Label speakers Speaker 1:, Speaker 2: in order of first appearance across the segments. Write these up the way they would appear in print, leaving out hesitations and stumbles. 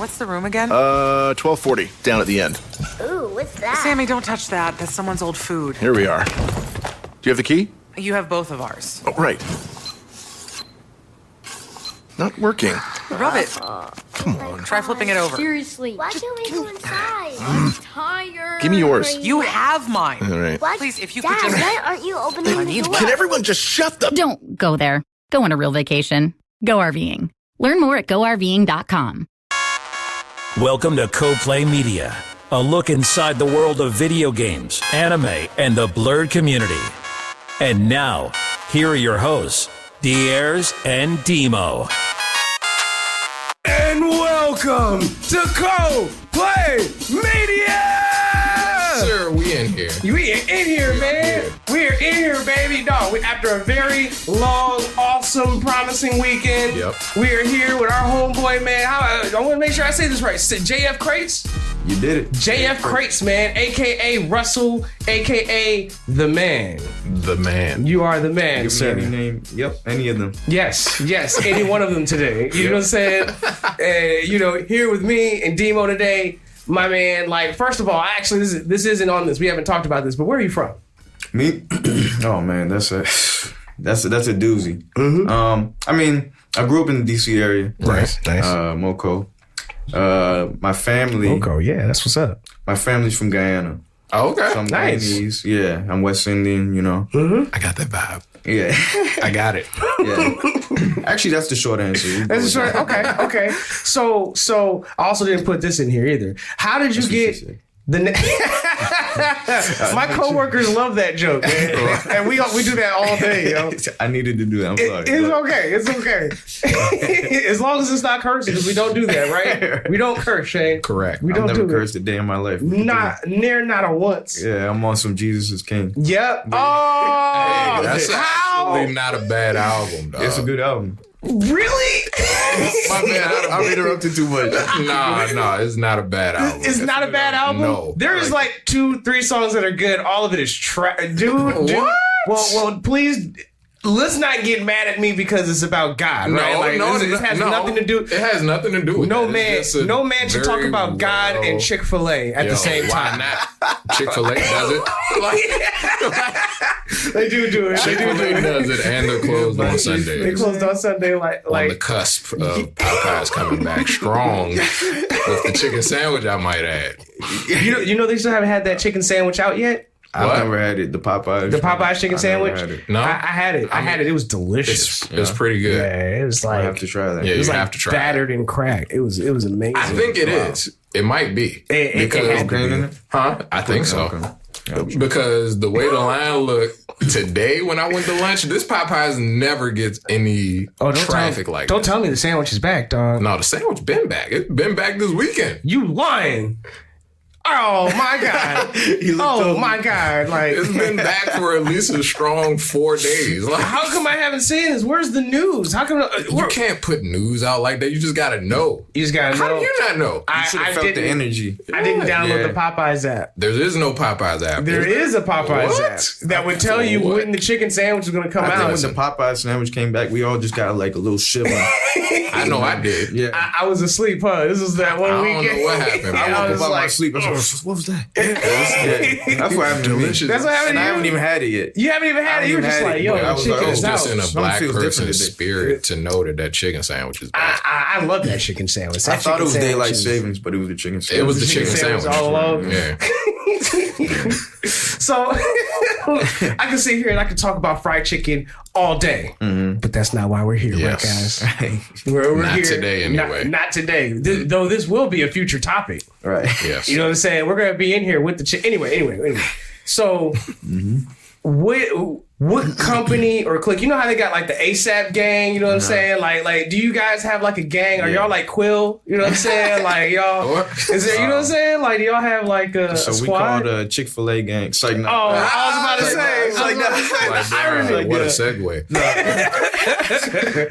Speaker 1: What's the room again?
Speaker 2: 1240, down at the end.
Speaker 3: Ooh, what's that?
Speaker 1: Sammy, don't touch that. That's someone's old food.
Speaker 2: Here we are. Do you have the key?
Speaker 1: You have both of ours.
Speaker 2: Oh, right. Not working.
Speaker 1: Rub it.
Speaker 2: Come on.
Speaker 1: Try flipping it over.
Speaker 3: Seriously. Why can't we go inside? I'm tired.
Speaker 2: Give me yours.
Speaker 1: You have mine.
Speaker 2: All right.
Speaker 3: What?
Speaker 1: Please, if you
Speaker 3: Dad,
Speaker 1: could just...
Speaker 3: why aren't you opening the door?
Speaker 2: Can everyone just shut the...
Speaker 4: Don't go there. Go on a real vacation. Go RVing. Learn more at GoRVing.com.
Speaker 5: Welcome to CoPlay Media, a look inside the world of video games, anime, and the Blerd community. And now, here are your hosts, Diers and Demo.
Speaker 6: And welcome to CoPlay Media!
Speaker 7: Sir, we in here.
Speaker 6: We are in here, man. We are in here, baby. Dog, after a very long, awesome, promising weekend, we are here with our homeboy, man. I want to make sure I say this right. JFKratez?
Speaker 7: You did it.
Speaker 6: JFKratez, man, a.k.a. Russel, a.k.a. The Man.
Speaker 7: The Man.
Speaker 6: You are the man, sir.
Speaker 7: Any name. Yep, any of them.
Speaker 6: Yes, any one of them today. You know what I'm saying? Here with me and Demo today, my man. Like, first of all, this isn't on this. We haven't talked about this, but where are you from?
Speaker 7: Me? Oh man, that's a doozy.
Speaker 6: Mm-hmm.
Speaker 7: I mean, I grew up in the DC area.
Speaker 6: Nice.
Speaker 7: Moco. My family.
Speaker 6: Moco, yeah, that's what's up.
Speaker 7: My family's from Guyana.
Speaker 6: Oh, okay.
Speaker 7: So I'm
Speaker 6: Nice.
Speaker 7: Guyanese. Yeah, I'm West Indian. You know.
Speaker 6: Mm-hmm.
Speaker 7: I got that vibe. Yeah,
Speaker 6: I got it.
Speaker 7: Yeah. Actually, that's the short answer.
Speaker 6: That's short. Okay. So I also didn't put this in here either. How did you get the? My coworkers love that joke, man, and we do that all day, yo.
Speaker 7: I needed to do that. I'm sorry.
Speaker 6: It's okay. As long as it's not cursing, because we don't do that, right? We don't curse, Shane.
Speaker 7: Correct.
Speaker 6: We don't
Speaker 7: I've never
Speaker 6: do
Speaker 7: cursed a day in my life.
Speaker 6: not a once.
Speaker 7: Yeah, I'm on some Jesus is King.
Speaker 6: Yep.
Speaker 7: Hey, that's actually not a bad album, dog. It's a good album.
Speaker 6: Really?
Speaker 7: My bad. I'm interrupting too much. No, it's not a bad album.
Speaker 6: It's not a bad album?
Speaker 7: No.
Speaker 6: There's like 2-3 songs that are good. All of it is dude.
Speaker 7: What?
Speaker 6: Well, please, let's not get mad at me because it's about God, right? It has nothing to do.
Speaker 7: It has nothing to do with
Speaker 6: no
Speaker 7: that.
Speaker 6: No man should talk about God and Chick-fil-A at the same time.
Speaker 7: Why not? Chick-fil-A does it.
Speaker 6: They do it.
Speaker 7: Chick-fil-A does it, and they're closed on Sundays.
Speaker 6: They closed on Sunday,
Speaker 7: on the cusp of Popeyes coming back strong with the chicken sandwich, I might add.
Speaker 6: You know they still haven't had that chicken sandwich out yet?
Speaker 7: I've never had it. The Popeyes
Speaker 6: chicken sandwich?
Speaker 7: No.
Speaker 6: I had it. I had it. It was delicious.
Speaker 7: It was pretty good.
Speaker 6: Yeah, it was like...
Speaker 7: I have to try that.
Speaker 6: Yeah, it was
Speaker 7: you
Speaker 6: like
Speaker 7: have to try
Speaker 6: battered and cracked. It was amazing.
Speaker 7: I think it is. It might be.
Speaker 6: Because
Speaker 7: in it? Huh? I think so. Okay. Because the way the line looked today when I went to lunch, this Popeyes never gets any traffic like that.
Speaker 6: Don't tell me the sandwich is back, dog.
Speaker 7: No, the sandwich been back. It's been back this weekend.
Speaker 6: You lying. Oh my God. My God. Like,
Speaker 7: it's been back for at least a strong 4 days. Like,
Speaker 6: how come I haven't seen this? Where's the news? How come
Speaker 7: you can't put news out like that? You just gotta know.
Speaker 6: You just gotta know.
Speaker 7: How do you not know?
Speaker 6: I
Speaker 7: should have felt the energy.
Speaker 6: I didn't download the Popeyes app.
Speaker 7: There is no Popeyes app.
Speaker 6: There is a Popeyes app that would tell you when the chicken sandwich is gonna come out.
Speaker 7: When the Popeyes sandwich came back, we all just got like a little shiver. I know I did. Yeah.
Speaker 6: I was asleep, huh? This was that one weekend.
Speaker 7: I don't know what happened.
Speaker 6: I
Speaker 7: woke up out my sleep. I was like, what was that? That's what happened to me.
Speaker 6: That's what happened to you?
Speaker 7: I haven't even had it yet.
Speaker 6: You haven't even had it? You were just like, yo,
Speaker 7: I was
Speaker 6: chicken's out.
Speaker 7: just in a black person's spirit to know that chicken sandwich is back.
Speaker 6: I love that chicken sandwich.
Speaker 7: I thought it was daylight savings, but it was the chicken sandwich. It was the chicken sandwich
Speaker 6: all along.
Speaker 7: Yeah.
Speaker 6: So I can sit here and I can talk about fried chicken all day, but that's not why we're here, right, guys? We're
Speaker 7: not
Speaker 6: here,
Speaker 7: today, anyway.
Speaker 6: Not today. Though this will be a future topic,
Speaker 7: right? Yes.
Speaker 6: You know what I'm saying? We're gonna be in here with the chicken. Anyway. So, what company or clique? You know how they got like the ASAP gang? You know what I'm saying? Like, do you guys have like a gang? Are y'all like Quill? You know what I'm saying? Like y'all, is there? You know what I'm saying? Like, do y'all have like a squad?
Speaker 7: We called a Chick-fil-A gang. It's like,
Speaker 6: I was about to say,
Speaker 7: what a segue.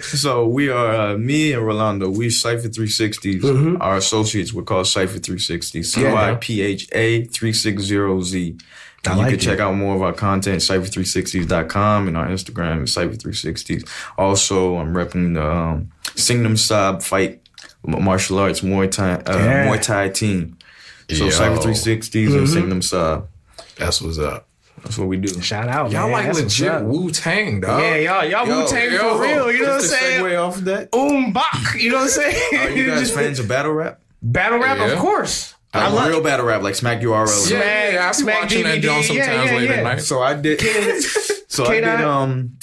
Speaker 7: So we are me and Rolando. We Cypha 360s. Our associates were called Cypha 360. CYPHA 360Z. You can check out more of our content at Cypha360s.com, and our Instagram is Cypha360s. Also, I'm repping the Singnam Sab Fight martial arts, Muay Thai team. So Cypha 360s and Singdom Saab.
Speaker 8: That's what's up.
Speaker 7: That's what we do.
Speaker 6: Shout out,
Speaker 8: Y'all
Speaker 6: man.
Speaker 8: like
Speaker 6: That's what's
Speaker 8: legit
Speaker 6: up.
Speaker 8: Wu-Tang, dog.
Speaker 6: Yeah, y'all Wu-Tang for real. You know what I'm
Speaker 7: Just to
Speaker 6: saying?
Speaker 7: segue off of that.
Speaker 6: Bak. You know what I'm saying?
Speaker 7: Are you guys fans of battle rap?
Speaker 6: Battle rap,
Speaker 8: Yeah.
Speaker 6: of course.
Speaker 7: I love real battle rap, like Smack URL.
Speaker 8: Yeah, I be
Speaker 6: Smack
Speaker 8: watching that
Speaker 6: DVD.
Speaker 8: John sometimes late at night.
Speaker 7: So I did.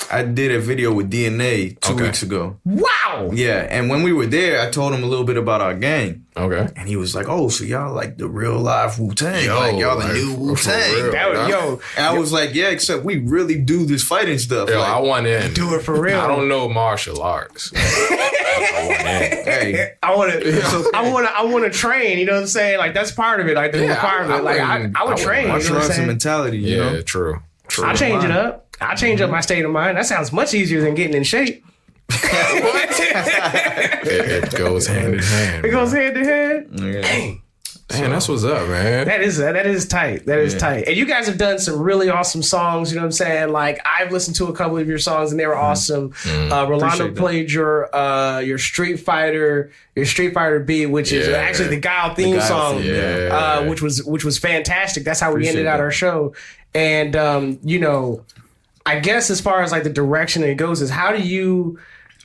Speaker 7: I did a video with DNA 2 weeks ago.
Speaker 6: Wow.
Speaker 7: Yeah, and when we were there, I told him a little bit about our gang.
Speaker 8: Okay.
Speaker 7: And he was like, "Oh, so y'all like the real live Wu-Tang?
Speaker 8: Yo,
Speaker 7: Like y'all the
Speaker 8: like,
Speaker 7: new
Speaker 8: for
Speaker 7: Wu-Tang?"
Speaker 8: real.
Speaker 7: And I was like, "Yeah, except we really do this fighting stuff."
Speaker 8: Yo,
Speaker 7: like,
Speaker 8: I want in.
Speaker 6: Do it for real.
Speaker 8: I don't know martial arts. I want in.
Speaker 7: Hey,
Speaker 6: I want to train. You know what I'm saying? Like that's part of it. Like the requirement. Like I would train.
Speaker 7: martial
Speaker 6: You know what I'm
Speaker 7: arts
Speaker 6: saying?
Speaker 7: mentality. You
Speaker 8: Yeah,
Speaker 7: know,
Speaker 8: true.
Speaker 6: I change it up. I change up my state of mind. That sounds much easier than getting in shape.
Speaker 8: It goes hand in hand.
Speaker 6: It goes hand to hand.
Speaker 7: Yeah.
Speaker 8: Man, that's what's up, man.
Speaker 6: That is tight. That is tight. And you guys have done some really awesome songs. You know what I'm saying? Like I've listened to a couple of your songs and they were awesome. Rolando played your Street Fighter B, which is actually the Guile theme song, which was fantastic. That's how we ended out our show. And you know, I guess as far as like the direction it goes is how do you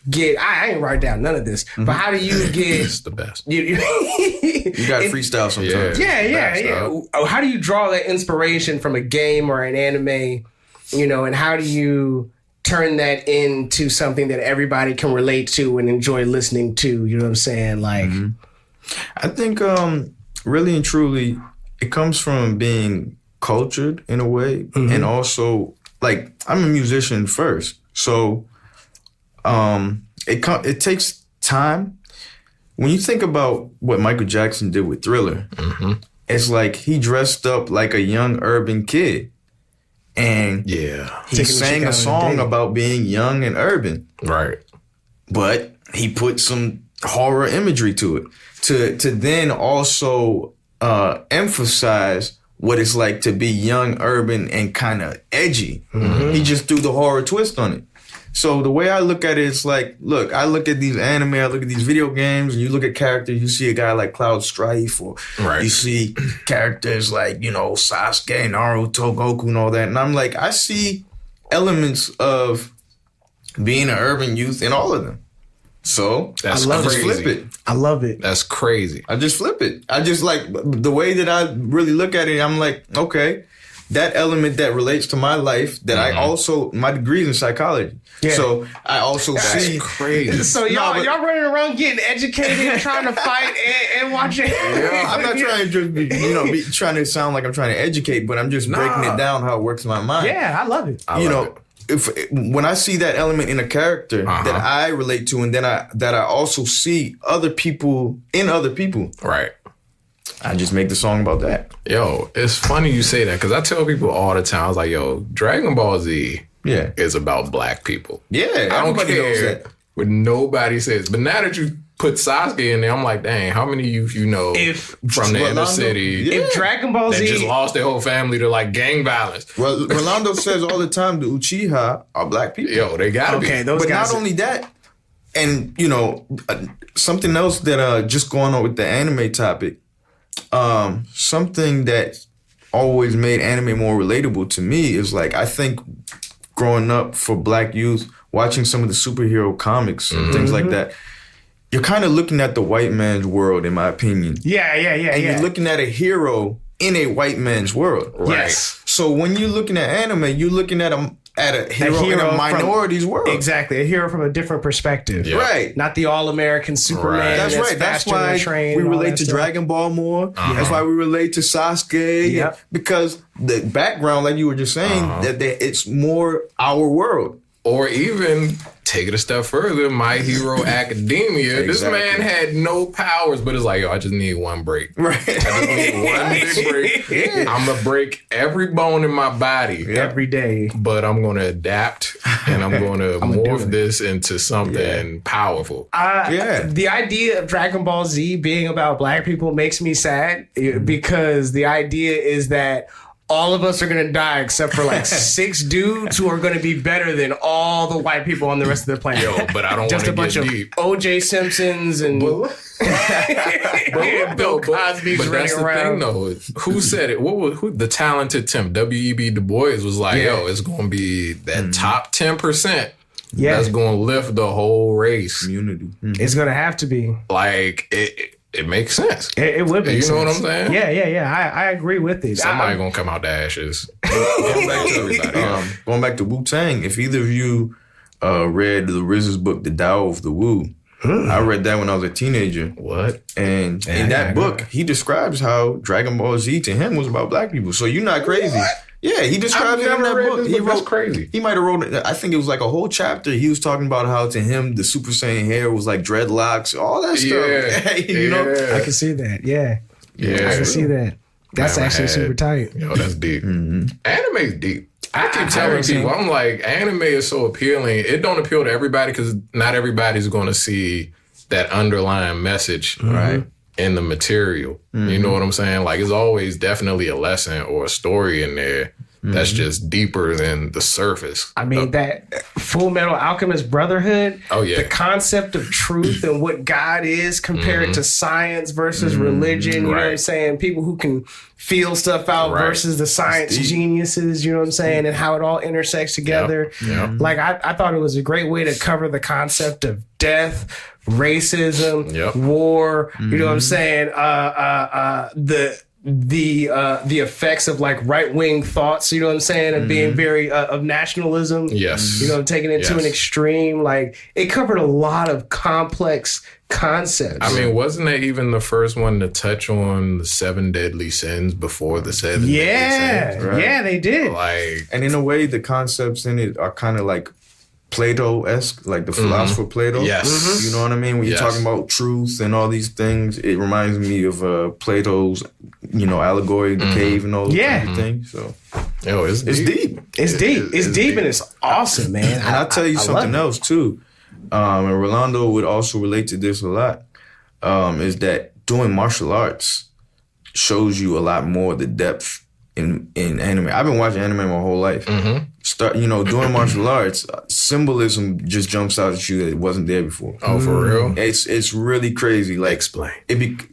Speaker 6: get? I ain't write down none of this, but how do you get?
Speaker 8: It's the best.
Speaker 7: You got to freestyle sometimes.
Speaker 6: Yeah. How do you draw that inspiration from a game or an anime, you know, and how do you turn that into something that everybody can relate to and enjoy listening to? You know what I'm saying? Like,
Speaker 7: I think really and truly, it comes from being cultured in a way, and also like I'm a musician first, so it takes time. When you think about what Michael Jackson did with Thriller, it's like he dressed up like a young urban kid. And he sang a song about being young and urban.
Speaker 8: Right.
Speaker 7: But he put some horror imagery to it. To then also emphasize what it's like to be young, urban, and kind of edgy. He just threw the horror twist on it. So the way I look at it, it's like, look, I look at these anime, I look at these video games, and you look at characters, you see a guy like Cloud Strife, or you see characters like, you know, Sasuke, Naruto, Goku, and all that. And I'm like, I see elements of being an urban youth in all of them. So I just flip it.
Speaker 6: I love it.
Speaker 8: That's crazy.
Speaker 7: I just flip it. I just like the way that I really look at it. I'm like, okay, that element that relates to my life that I also, my degree's in psychology. Yeah. So I also see.
Speaker 8: Crazy.
Speaker 6: So y'all running around getting educated, trying to fight and watching.
Speaker 7: I'm not trying to just be trying to sound like I'm trying to educate, but I'm just breaking it down how it works in my mind.
Speaker 6: Yeah, I love it.
Speaker 7: When I see that element in a character that I relate to, and then I also see other people in other people,
Speaker 8: right?
Speaker 7: I just make the song about that.
Speaker 8: Yo, it's funny you say that because I tell people all the time, I was like, yo, Dragonball Z is about black people.
Speaker 7: Yeah,
Speaker 8: I don't care
Speaker 7: knows that.
Speaker 8: what nobody says. But now that you put Sasuke in there, I'm like, dang, how many youth you know from the inner city
Speaker 6: if Dragonball Z
Speaker 8: just lost their whole family to like gang violence?
Speaker 7: Well, Rolando says all the time the Uchiha are black people.
Speaker 8: Yo, they gotta be.
Speaker 6: Those
Speaker 7: but
Speaker 6: guys
Speaker 7: not only that, and something else that just going on with the anime topic, something that always made anime more relatable to me is like, I think growing up for black youth, watching some of the superhero comics and things like that, you're kind of looking at the white man's world, in my opinion.
Speaker 6: Yeah.
Speaker 7: And you're looking at a hero in a white man's world.
Speaker 8: Right.
Speaker 7: Yes. So when you're looking at anime, you're looking at a hero in a minority's world.
Speaker 6: Exactly. A hero from a different perspective.
Speaker 7: Yeah. Right.
Speaker 6: Not the all-American Superman.
Speaker 8: Right.
Speaker 7: That's right. That's why we relate to Dragon Ball more. That's why we relate to Sasuke.
Speaker 6: Yep.
Speaker 7: Because the background, like you were just saying, that it's more our world.
Speaker 8: Or even take it a step further, My Hero Academia. This man had no powers, but it's like, yo, I just need one break.
Speaker 7: Right.
Speaker 8: I just need one big break. I'm going to break every bone in my body.
Speaker 6: Every day.
Speaker 8: But I'm going to adapt and I'm going to morph this into something powerful.
Speaker 6: The idea of Dragon Ball Z being about black people makes me sad because the idea is that all of us are gonna die except for like 6 dudes who are gonna be better than all the white people on the rest of the planet.
Speaker 8: Yo, but I don't
Speaker 6: just a
Speaker 8: want
Speaker 6: bunch
Speaker 8: to
Speaker 6: of
Speaker 8: get deep.
Speaker 6: O.J. Simpsons and Bill Cosby's
Speaker 8: But
Speaker 6: running
Speaker 8: that's the
Speaker 6: around.
Speaker 8: thing, though. Who said it? Who the talented Tim? W.E.B. Du Bois was like, yo, it's going to be that top 10% that's going to lift the whole race.
Speaker 7: Community.
Speaker 6: It's gonna have to be.
Speaker 8: Like, it makes sense.
Speaker 6: It would make sense.
Speaker 8: You know what I'm saying?
Speaker 6: Yeah. I agree with it.
Speaker 8: Somebody going to come out the ashes.
Speaker 7: Going back to Wu-Tang, if either of you read the RZA's book, The Tao of the Wu, I read that when I was a teenager.
Speaker 8: What?
Speaker 7: And in that book, he describes how Dragonball Z to him was about black people. So you're not crazy. Yeah, he describes it in that book. He wrote,
Speaker 8: that's crazy.
Speaker 7: He might have wrote it. I think it was like a whole chapter. He was talking about how to him the Super Saiyan hair was like dreadlocks, all that stuff. You know,
Speaker 6: I can see that. Yeah, I can see that. That's actually super tight.
Speaker 8: Yo, that's deep. Anime's deep. I keep telling people, I'm like, anime is so appealing. It don't appeal to everybody because not everybody's going to see that underlying message, right, in the material. You know what I'm saying? Like, it's always definitely a lesson or a story in there that's just deeper than the surface.
Speaker 6: I mean, that Full Metal Alchemist Brotherhood,
Speaker 8: the
Speaker 6: concept of truth and what God is compared to science versus religion, you know what I'm saying? People who can feel stuff out versus the science geniuses, you know what I'm saying? And how it all intersects together. Like, I thought it was a great way to cover the concept of death, racism, war, you know what I'm saying? The effects of like right-wing thoughts, you know what I'm saying, and being very of nationalism, you know, taking it to an extreme. Like, it covered a lot of complex concepts.
Speaker 8: I mean, wasn't that even the first one to touch on the 7 deadly sins before the 7 deadly sins? Right?
Speaker 6: Yeah, they did.
Speaker 8: Like,
Speaker 7: and in a way, the concepts in it are kind of like Plato-esque, like the philosopher Plato.
Speaker 8: Yes.
Speaker 7: You know what I mean? When you're talking about truth and all these things, it reminds me of Plato's, you know, allegory, the cave and all those kinds of things. So,
Speaker 8: yo, it's deep.
Speaker 6: It's deep. It's deep and it's awesome, man.
Speaker 7: And I'll tell you something else too. And Rolando would also relate to this a lot, is that doing martial arts shows you a lot more the depth in anime. I've been watching anime my whole life. Doing martial arts, symbolism just jumps out at you that it wasn't there before.
Speaker 8: Oh, for real?
Speaker 7: It's really crazy. Like,
Speaker 8: explain.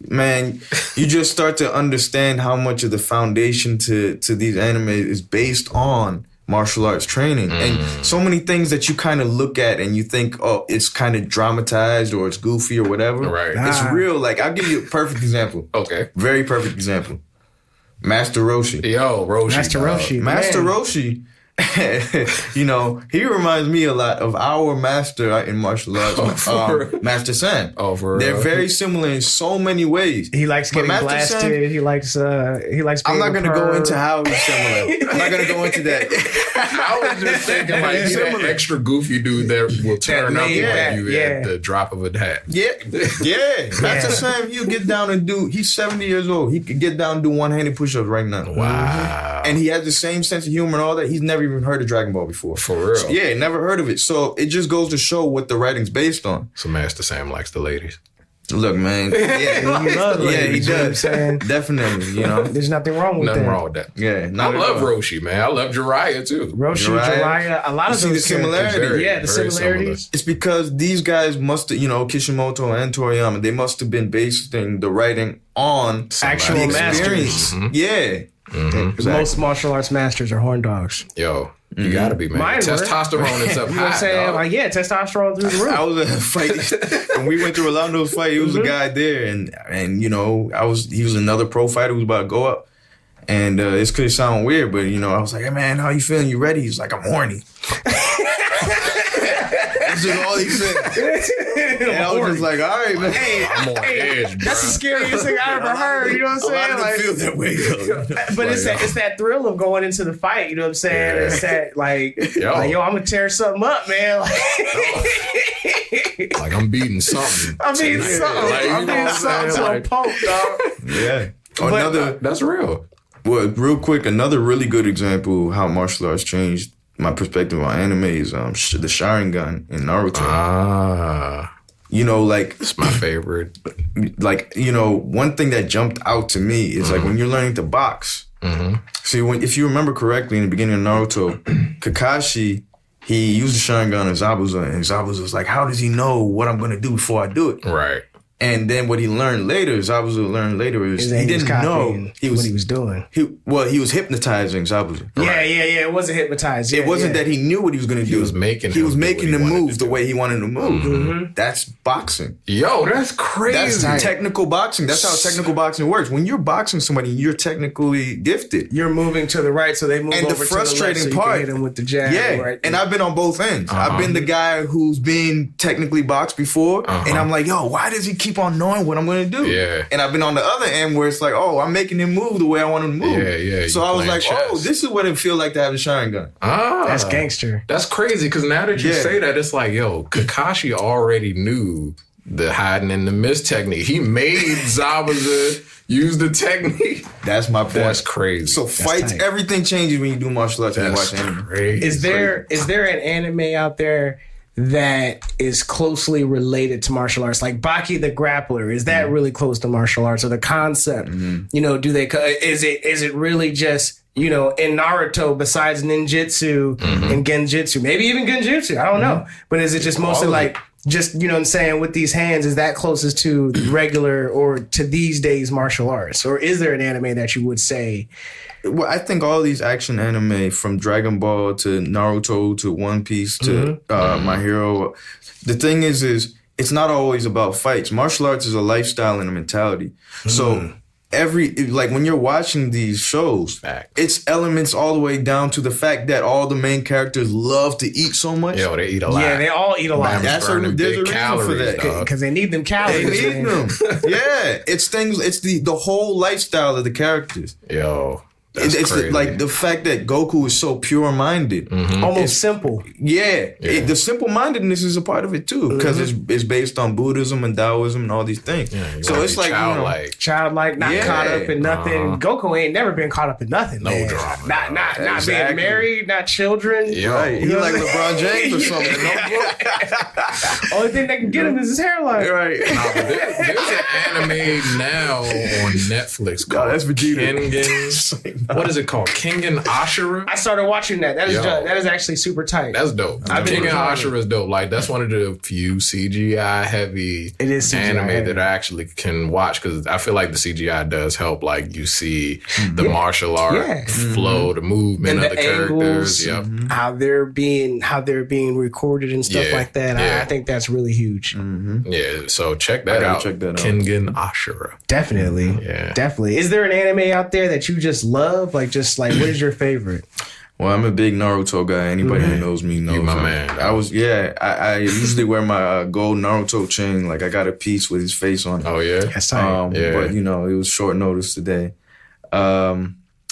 Speaker 7: Man, you just start to understand how much of the foundation to these anime is based on martial arts training. And so many things that you kind of look at and you think, oh, it's kind of dramatized or it's goofy or whatever.
Speaker 8: Right.
Speaker 7: It's real. Like, I'll give you a perfect example.
Speaker 8: Okay.
Speaker 7: Very perfect example. Master Roshi.
Speaker 8: Yo, Roshi.
Speaker 6: Master Roshi.
Speaker 7: Master Roshi. You know, he reminds me a lot of our master in martial arts, Master San.
Speaker 8: Oh, for real?
Speaker 7: They're very similar in so many ways.
Speaker 6: He likes getting blasted. San, he likes.
Speaker 7: I'm not gonna go into how he's similar. I'm not gonna go into that.
Speaker 8: I was just thinking like he's that extra goofy dude that will turn up on you at the drop of a hat.
Speaker 7: Yeah. Master San, he'll get down and do. He's 70 years old. He could get down and do one-handed push-ups right now.
Speaker 8: Wow.
Speaker 7: And he has the same sense of humor and all that. He's never even heard of Dragon Ball before.
Speaker 8: For real?
Speaker 7: So, yeah, never heard of it. So it just goes to show what the writing's based on.
Speaker 8: So Master Sam likes the ladies.
Speaker 7: Look, man. He does. Definitely, you know.
Speaker 6: There's nothing wrong with that.
Speaker 8: Nothing wrong with that.
Speaker 7: Yeah.
Speaker 8: I love Roshi, man. I love Jiraiya, too.
Speaker 6: Jiraiya. A lot of those
Speaker 7: similarities.
Speaker 6: The similarities.
Speaker 7: It's because these guys must have, Kishimoto and Toriyama, they must have been basing the writing on
Speaker 6: actual masters.
Speaker 7: Yeah.
Speaker 6: Exactly. Most martial arts masters are horn dogs.
Speaker 8: Yo, you gotta be, man. Testosterone is up high.
Speaker 6: You know what I'm saying? Like, testosterone through the roof.
Speaker 7: I was at a fight when we went to Rolando's fight. He was a guy there, and he was another pro fighter who was about to go up. And this could sound weird, but I was like, "Hey man, how you feeling? You ready?" He's like, "I'm horny." That's just all he said. And I was just like, all right, man.
Speaker 8: I'm on edge, bro.
Speaker 6: That's the scariest thing I ever heard. You know what I'm saying?
Speaker 7: A lot of them feel that way, though.
Speaker 6: But it's that thrill of going into the fight. You know what I'm saying? Yeah. It's that yo, I'm gonna tear something up, man.
Speaker 8: Like I'm beating something.
Speaker 6: I'm beating something to a pulp, dog.
Speaker 7: Yeah.
Speaker 8: That's real.
Speaker 7: Well, real quick, another really good example of how martial arts changed my perspective on anime is the Sharingan in Naruto.
Speaker 8: It's my favorite.
Speaker 7: One thing that jumped out to me is like when you're learning to box, See, if you remember correctly, in the beginning of Naruto, Kakashi, he used the Sharingan on Zabuza, and Zabuza was like, how does he know what I'm going to do before I do it?
Speaker 8: Right.
Speaker 7: And then what he learned later, Zabuza learned later, is he didn't know
Speaker 9: what he was doing.
Speaker 7: He was hypnotizing Zabuza.
Speaker 9: Yeah. It wasn't hypnotized.
Speaker 7: It wasn't that he knew what he was going to do.
Speaker 8: He was making
Speaker 7: the move the way he wanted to move. That's boxing.
Speaker 8: Yo, that's crazy.
Speaker 7: That's technical boxing. That's how technical boxing works. When you're boxing somebody, you're technically gifted.
Speaker 9: You're moving to the right, so they move over to the left. And the frustrating part, hit him with the jab.
Speaker 7: Yeah,
Speaker 9: right.
Speaker 7: And I've been on both ends. I've been the guy who's been technically boxed before, and I'm like, yo, why does he keep on knowing what I'm going to do?
Speaker 8: Yeah.
Speaker 7: And I've been on the other end where it's like, oh, I'm making him move the way I want him to move.
Speaker 8: Yeah.
Speaker 7: So I was like, oh, this is what it feels like to have a Sharingan.
Speaker 9: That's gangster.
Speaker 8: That's crazy, because now that you say that, it's like, yo, Kakashi already knew the hiding in the mist technique. He made Zabuza use the technique.
Speaker 7: That's my point.
Speaker 8: That's crazy.
Speaker 7: So fights, everything changes when you do martial arts and you watch anime.
Speaker 8: Crazy.
Speaker 9: Is there an anime out there that is closely related to martial arts, like Baki the Grappler? Is that really close to martial arts, or the concept? You know, is it really just, you know, in Naruto, besides ninjutsu and genjutsu, maybe even genjutsu, I don't know, but is it just mostly like just, you know what I'm saying, with these hands, is that closest to regular or to these days martial arts, or is there an anime that you would say?
Speaker 7: Well, I think all these action anime, from Dragon Ball to Naruto to One Piece to My Hero, the thing is it's not always about fights. Martial arts is a lifestyle and a mentality. So when you're watching these shows, it's elements all the way down to the fact that all the main characters love to eat so much.
Speaker 8: Yo, they eat a lot.
Speaker 9: Yeah, they all eat a lot.
Speaker 7: There's a reason for that.
Speaker 9: Because they need them calories.
Speaker 7: They need them. Yeah, it's the whole lifestyle of the characters.
Speaker 8: Yo.
Speaker 7: It's like the fact that Goku is so pure-minded.
Speaker 9: Almost simple.
Speaker 7: Yeah. The simple-mindedness is a part of it, too, because it's based on Buddhism and Taoism and all these things. So it's like,
Speaker 9: childlike, not caught up in nothing. Goku ain't never been caught up in nothing.
Speaker 8: No
Speaker 9: man.
Speaker 8: drama.
Speaker 9: Not being married, not children.
Speaker 7: Right. He like LeBron James or something.
Speaker 9: Only thing that can get him is his hairline.
Speaker 7: Right.
Speaker 8: There's an anime now on Netflix called
Speaker 7: that's Vegeta.
Speaker 8: Kengan. What is it called? Kengan Ashura?
Speaker 9: I started watching that. That is actually super tight.
Speaker 8: That's dope. Kengan Ashura is dope. Like, that's one of the few CGI heavy anime that I actually can watch, because I feel like the CGI does help. Like, you see the martial art flow, the movement of the characters.
Speaker 9: How they're being recorded and stuff like that. I think that's really huge.
Speaker 8: Yeah, so check that out. Kengan Ashura.
Speaker 9: Definitely.
Speaker 8: Yeah.
Speaker 9: Definitely. Is there an anime out there that you just love? Like, what is your favorite?
Speaker 7: Well, I'm a big Naruto guy. Anybody who knows me knows.
Speaker 8: You my man.
Speaker 7: I usually wear my gold Naruto chain. Like, I got a piece with his face on it.
Speaker 8: Oh, yeah?
Speaker 9: That's tight.
Speaker 7: But, you know, it was short notice today.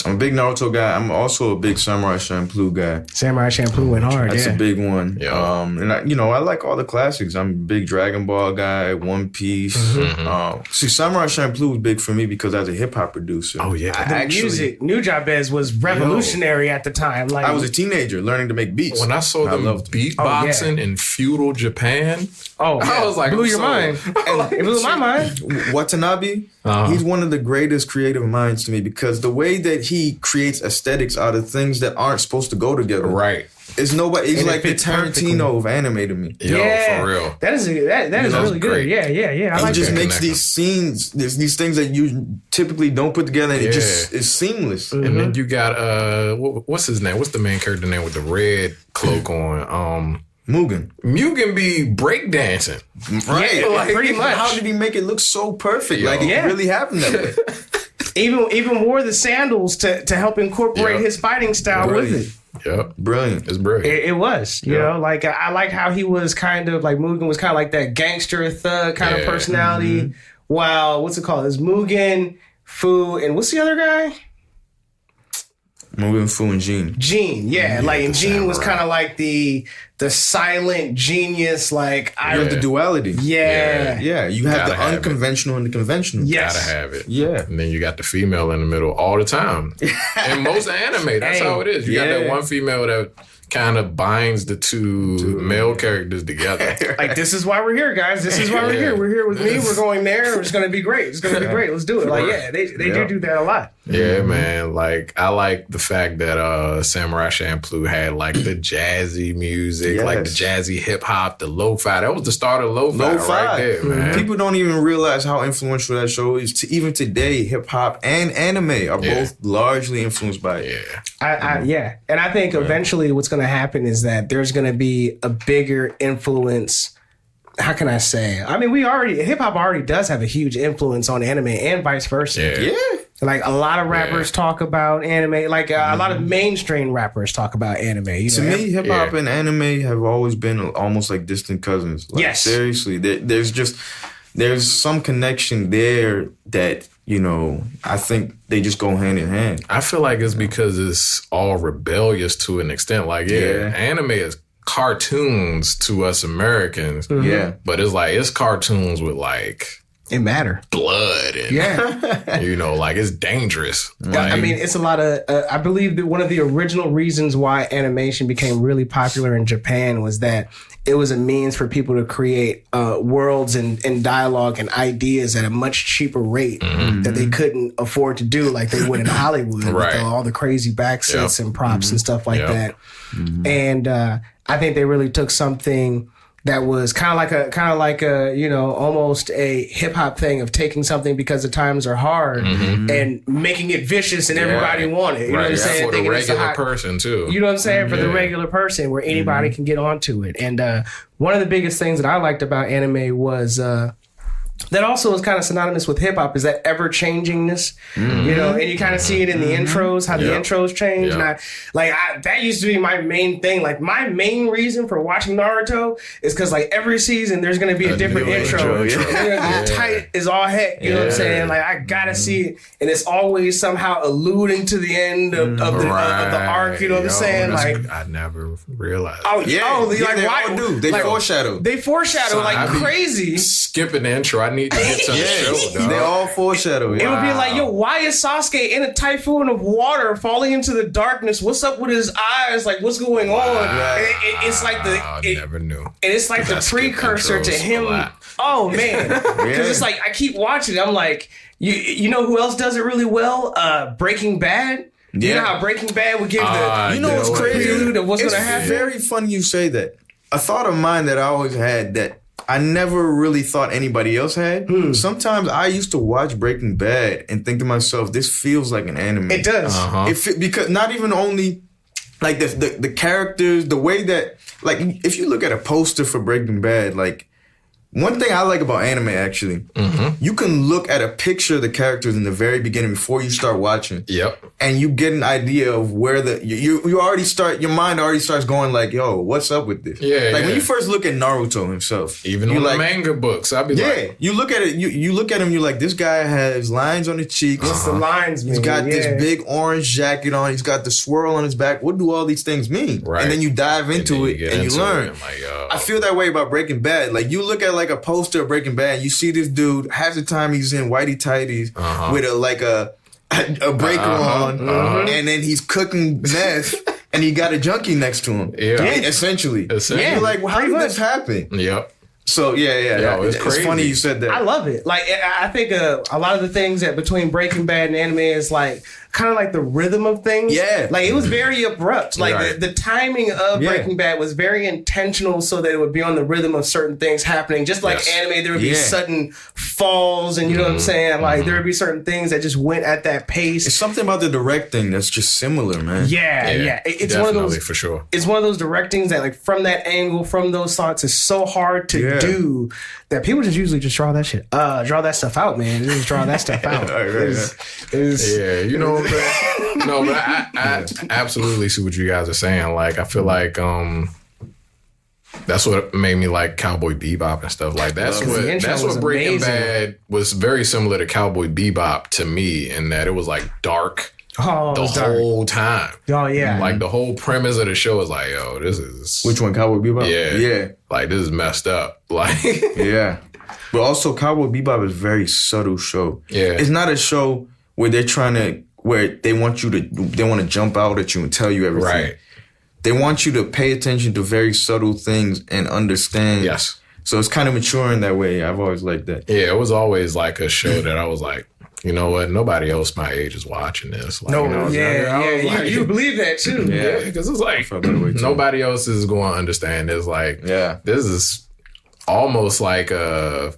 Speaker 7: I'm a big Naruto guy. I'm also a big Samurai Champloo guy.
Speaker 9: Samurai Champloo went hard.
Speaker 7: That's a big one.
Speaker 8: Yeah.
Speaker 7: And I like all the classics. I'm a big Dragon Ball guy, One Piece. See, Samurai Champloo was big for me because I was a hip hop producer.
Speaker 8: Oh yeah.
Speaker 9: The music, New Jabez was revolutionary at the time. Like,
Speaker 7: I was a teenager learning to make beats.
Speaker 8: When I saw them beatboxing in feudal Japan, I was like,
Speaker 9: blew your mind. And it blew my mind.
Speaker 7: Watanabe, he's one of the greatest creative minds to me, because the way that he creates aesthetics out of things that aren't supposed to go together.
Speaker 8: right?
Speaker 7: It's nobody. He's
Speaker 9: And it
Speaker 7: like the
Speaker 9: fits perfectly.
Speaker 7: Tarantino of anime to me.
Speaker 8: Yo, for real.
Speaker 9: That is really good.
Speaker 8: great.
Speaker 9: Yeah. I
Speaker 7: He
Speaker 9: like
Speaker 7: just
Speaker 9: that.
Speaker 7: makes these scenes, these things that you typically don't put together, and it just is seamless.
Speaker 8: And then you got what's his name? What's the main character name with the red cloak on?
Speaker 7: Mugen.
Speaker 8: Mugen be breakdancing.
Speaker 7: Right.
Speaker 9: Yeah, like, pretty much.
Speaker 7: How did he make it look so perfect? Like, it really happened that way.
Speaker 9: Even wore the sandals to help incorporate his fighting style with it.
Speaker 8: Yep.
Speaker 7: Brilliant.
Speaker 8: It's brilliant.
Speaker 9: It was, you know, like I like how he was kind of like Mugen was kind of like that gangster thug kind of personality. While what's it called? It's Mugen, Fu, and what's the other guy?
Speaker 7: Mugen, Fu, and Jin.
Speaker 9: Jin, and Jin was kind of like the silent genius, like
Speaker 7: You have the duality.
Speaker 9: Yeah.
Speaker 7: You have
Speaker 8: Gotta
Speaker 7: the
Speaker 8: have
Speaker 7: unconventional and the conventional.
Speaker 9: Yes.
Speaker 8: Gotta have it.
Speaker 7: Yeah.
Speaker 8: And then you got the female in the middle all the time. In most anime, that's how it is. You got that one female that kind of binds the two male characters together.
Speaker 9: Like, this is why we're here, guys. This is why we're here. We're here with me. We're going there. It's going to be great. It's going to be great. Let's do it. Like, yeah, they do that a lot.
Speaker 8: Yeah, man. Like, I like the fact that Samurai Champloo had like the jazzy music, like the jazzy hip hop, the lo-fi. That was the start of lo-fi right there, man.
Speaker 7: People don't even realize how influential that show is. Even today, hip hop and anime are both largely influenced by it.
Speaker 9: And I think eventually what's going to happen is that there's going to be a bigger influence. How can I say? I mean, hip hop already does have a huge influence on anime and vice versa.
Speaker 7: Yeah.
Speaker 9: Like, a lot of rappers talk about anime. Like, a lot of mainstream rappers talk about anime. You
Speaker 7: To me, hip hop and anime have always been almost like distant cousins. Like,
Speaker 9: yes.
Speaker 7: Seriously. There's some connection there that, you know, I think they just go hand in hand.
Speaker 8: I feel like it's because it's all rebellious to an extent. Like, anime is cartoons to us Americans.
Speaker 7: Yeah.
Speaker 8: But it's cartoons with, like,
Speaker 9: it matter.
Speaker 8: Blood and, you know, like, it's dangerous. Like,
Speaker 9: I mean, it's a lot of, I believe that one of the original reasons why animation became really popular in Japan was that it was a means for people to create worlds and dialogue and ideas at a much cheaper rate that they couldn't afford to do like they would in Hollywood with all the crazy backsets and props and stuff like that. And I think they really took something that was kind of like a you know, almost a hip hop thing of taking something because the times are hard and making it vicious and everybody want it. You know what I'm saying?
Speaker 8: For the regular person too.
Speaker 9: You know what I'm saying? For the regular person, where anybody can get onto it. And one of the biggest things that I liked about anime was that also is kind of synonymous with hip hop is that ever changingness, you know, and you kind of see it in the intros, how the intros change. And that used to be my main thing. Like, my main reason for watching Naruto is because, like, every season there's going to be a different intro. And they're going to be tight as all heck. You know what I'm saying? Like, I got to see it. And it's always somehow alluding to the end of the arc. You know what I'm saying? Like,
Speaker 8: I never realized.
Speaker 9: Oh, yeah.
Speaker 7: They all do. They foreshadow.
Speaker 9: They foreshadow like crazy.
Speaker 8: Skipping the intro. I need to get to the show, dog.
Speaker 7: They all foreshadow.
Speaker 9: It would be like, yo, why is Sasuke in a typhoon of water falling into the darkness? What's up with his eyes? Like, what's going on? It's like
Speaker 8: I never knew. And
Speaker 9: it's like the precursor to him. Oh, man. Because it's like, I keep watching it. I'm like, you know who else does it really well? Breaking Bad. You know how Breaking Bad would give
Speaker 7: you know what's crazy?
Speaker 9: Of what's going to happen?
Speaker 7: It's very funny you say that. A thought of mine that I always had that I never really thought anybody else had. Sometimes I used to watch Breaking Bad and think to myself, this feels like an anime.
Speaker 9: It does.
Speaker 7: Because not even only like the characters, the way that, like, if you look at a poster for Breaking Bad, like, one thing I like about anime, actually, you can look at a picture of the characters in the very beginning before you start watching. And you get an idea of where you already start, your mind already starts going like, yo, what's up with this? When you first look at Naruto himself.
Speaker 8: Even on the manga books, I'd be like.
Speaker 7: You look at it, you look at him, you're like, this guy has lines on his cheeks.
Speaker 9: What's the lines mean?
Speaker 7: He's got this big orange jacket on. He's got the swirl on his back. What do all these things mean? And then you dive into it and you learn. I feel that way about Breaking Bad. Like, you look at like a poster of Breaking Bad, you see this dude, half the time he's in whitey tighties with a breaker on, and then he's cooking meth, and he got a junkie next to him. Essentially. You're like, well, how did this happen? So it's crazy. It's funny you said that.
Speaker 9: I love it. Like, I think a lot of the things that between Breaking Bad and anime is like kind of like the rhythm of things. Like, it was very abrupt. Like, the timing of Breaking Bad was very intentional so that it would be on the rhythm of certain things happening. Just like anime, there would be sudden falls, and you know what I'm saying? Like, there would be certain things that just went at that pace.
Speaker 7: It's something about the directing that's just similar, man.
Speaker 9: It's one of those,
Speaker 8: for sure.
Speaker 9: It's one of those directings that, like, from that angle, from those thoughts, is so hard to do that people just usually just draw that shit. Draw that stuff out, man. Just draw that stuff out.
Speaker 8: You know what I'm saying? No, but I absolutely see what you guys are saying. Like, I feel like that's what made me like Cowboy Bebop and stuff. Like, that's what Breaking Bad was very similar to Cowboy Bebop to me, in that it was like dark. Whole time. Like, the whole premise of the show is like, yo, this is...
Speaker 7: Which one, Cowboy Bebop? Yeah.
Speaker 8: Like, this is messed up. Like...
Speaker 7: But also, Cowboy Bebop is a very subtle show. It's not a show where they're trying to... Where they want to jump out at you and tell you everything. they want you to pay attention to very subtle things and understand.
Speaker 8: Yes.
Speaker 7: So it's kind of maturing that way. I've always liked that.
Speaker 8: Yeah, it was always like a show that I was like, you know what? Nobody else my age is watching this. Like,
Speaker 9: No,
Speaker 8: you know,
Speaker 9: you believe that too.
Speaker 8: Yeah, because it's like nobody else is going to understand this. Like, this is almost like a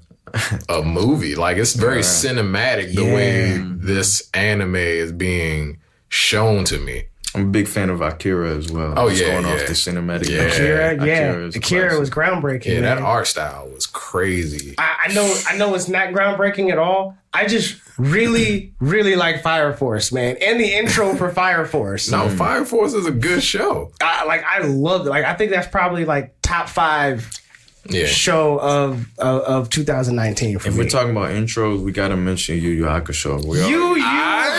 Speaker 8: movie. Like, it's very cinematic the way this anime is being shown to me.
Speaker 7: I'm a big fan of Akira as well.
Speaker 8: Oh,
Speaker 7: Just
Speaker 8: yeah,
Speaker 7: going off
Speaker 8: yeah.
Speaker 7: the cinematic.
Speaker 9: Akira was groundbreaking.
Speaker 8: Yeah, that
Speaker 9: man.
Speaker 8: art style was crazy.
Speaker 9: I know it's not groundbreaking at all. I just really, really like Fire Force, man. And the intro for Fire Force.
Speaker 8: No, Fire Force is a good show.
Speaker 9: I love it. Like, I think that's probably like top 5 show of 2019 for
Speaker 7: If
Speaker 9: me.
Speaker 7: we're talking about intros, we gotta mention Yu Yu Hakusho.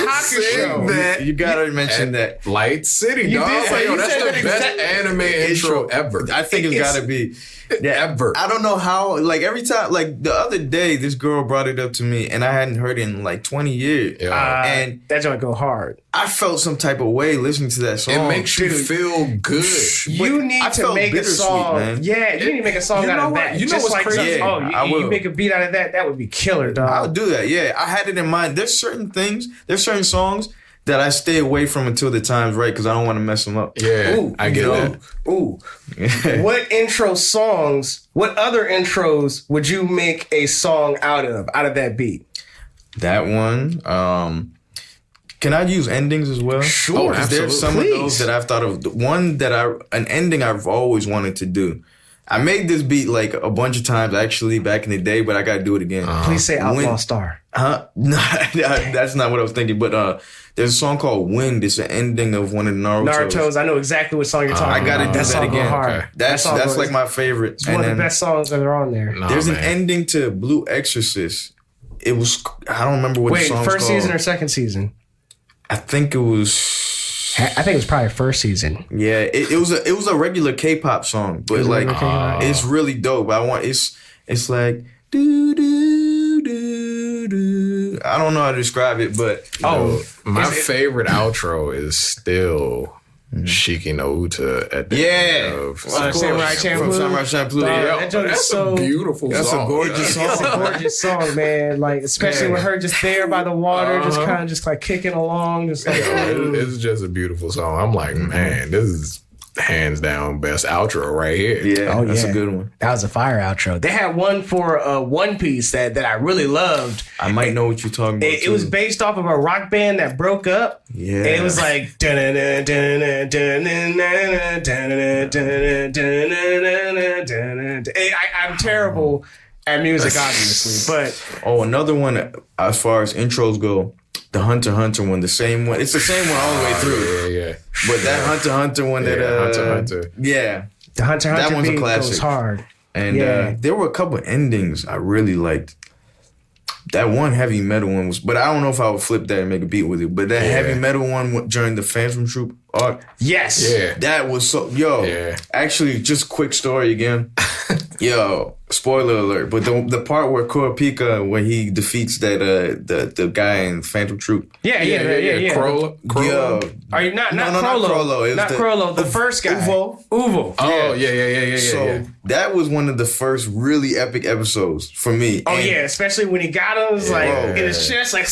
Speaker 9: Hakusho.
Speaker 7: You gotta mention that.
Speaker 8: Light City,
Speaker 9: You
Speaker 8: dog.
Speaker 9: did say-
Speaker 8: Yo,
Speaker 9: you
Speaker 8: that's
Speaker 9: said
Speaker 8: the
Speaker 9: that
Speaker 8: best
Speaker 9: exact-
Speaker 8: anime intro ever.
Speaker 7: I think it's gotta be.
Speaker 8: Ever.
Speaker 7: I don't know how, like every time, like the other day, this girl brought it up to me and I hadn't heard it in like 20 years. And
Speaker 9: that joint go hard.
Speaker 7: I felt some type of way listening to that song.
Speaker 8: It makes you feel good.
Speaker 9: You need to make a song.
Speaker 7: Man.
Speaker 9: Yeah, you need to make a song
Speaker 8: You
Speaker 9: out
Speaker 8: know
Speaker 9: of
Speaker 8: what?
Speaker 9: that.
Speaker 8: You know
Speaker 9: Just
Speaker 8: what's
Speaker 9: like
Speaker 8: crazy?
Speaker 9: you make a beat out of that. That would be killer, dog.
Speaker 7: I'll do that. Yeah, I had it in mind. There's certain songs that I stay away from until the time's right because I don't want to mess them up.
Speaker 8: Yeah,
Speaker 9: Ooh,
Speaker 8: I get that.
Speaker 9: Ooh. What other intros would you make a song out of that beat?
Speaker 7: That one. Can I use endings as well?
Speaker 9: Sure,
Speaker 7: because there's some of those that I've thought of. The one an ending I've always wanted to do. I made this beat like a bunch of times actually back in the day, but I gotta do it again.
Speaker 9: Please say Outlaw Star.
Speaker 7: Huh? No, that's not what I was thinking. But there's a song called Wind. It's an ending of one of the Naruto's.
Speaker 9: I know exactly what song you're talking about.
Speaker 7: I gotta do that again.
Speaker 9: Hard.
Speaker 7: That's like my favorite.
Speaker 9: It's one of the best songs that are on there.
Speaker 7: There's an ending to Blue Exorcist. It was, I don't remember what the song's called.
Speaker 9: First season or second season?
Speaker 7: I think it was
Speaker 9: probably first season.
Speaker 7: Yeah, it was a regular K-pop song, but like it's really dope. It's like do do do do. I don't know how to describe it, but
Speaker 8: my favorite outro is still Shiki no Uta at the end of
Speaker 9: Samurai Champloo.
Speaker 7: From Samurai Champloo.
Speaker 8: That's a beautiful
Speaker 7: That's
Speaker 8: song.
Speaker 7: a gorgeous song.
Speaker 9: It's a gorgeous song, man. Like, especially with her just there by the water, just kind of just like kicking along, just like.
Speaker 8: It's just a beautiful song. I'm like, man, this is hands down best outro right here.
Speaker 7: Yeah, that's a good one.
Speaker 9: That was a fire outro. They had one for One Piece that I really loved.
Speaker 7: I might know what you're talking about.
Speaker 9: It was based off of a rock band that broke up.
Speaker 7: Yeah.
Speaker 9: And it was like. I'm terrible at music, obviously, but.
Speaker 7: Oh, another one as far as intros go. The Hunter x Hunter one, the same one. It's the same one all the way through.
Speaker 8: Yeah.
Speaker 7: But that Hunter x Hunter one
Speaker 8: Hunter x Hunter.
Speaker 7: Yeah.
Speaker 9: The Hunter x Hunter
Speaker 7: that one's a
Speaker 9: beat
Speaker 7: classic.
Speaker 9: goes hard.
Speaker 7: And there were a couple of endings I really liked. That one heavy metal one was, but I don't know if I would flip that and make a beat with it. But that heavy metal one during the Phantom Troop arc.
Speaker 9: Yes.
Speaker 8: Yeah.
Speaker 7: That was so, actually, just quick story again. Spoiler alert. But the part where Kurapika, where he defeats that, the guy in Phantom Troop.
Speaker 9: Yeah.
Speaker 8: Crollo.
Speaker 9: Are you not
Speaker 7: No,
Speaker 9: Crollo?
Speaker 7: not Crollo. It was
Speaker 9: Not Crollo. The first guy.
Speaker 7: Uvo.
Speaker 8: Oh, yeah.
Speaker 7: So that was one of the first really epic episodes for me.
Speaker 9: Oh,
Speaker 7: And
Speaker 9: yeah. Especially when he got him, it was like in his chest, like.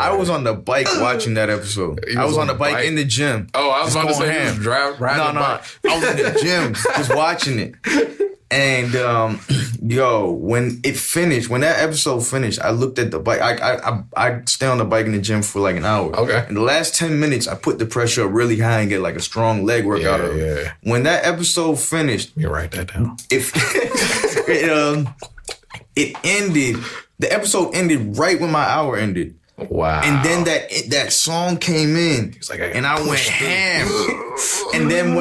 Speaker 7: I was on the bike watching that episode. I was on the bike in the gym.
Speaker 8: Oh, I was
Speaker 7: Just
Speaker 8: about to
Speaker 7: going
Speaker 8: say,
Speaker 7: ham.
Speaker 8: you was riding the bike.
Speaker 7: I was in the gym just watching it. And when it finished, when that episode finished, I looked at the bike. I stay on the bike in the gym for like an hour.
Speaker 8: Okay.
Speaker 7: In the last 10 minutes, I put the pressure up really high and get like a strong leg workout of it.
Speaker 8: Yeah.
Speaker 7: When that episode finished,
Speaker 8: You write that down.
Speaker 7: it ended. The episode ended right when my hour ended.
Speaker 8: Wow.
Speaker 7: And then that song came in, and I went ham. And then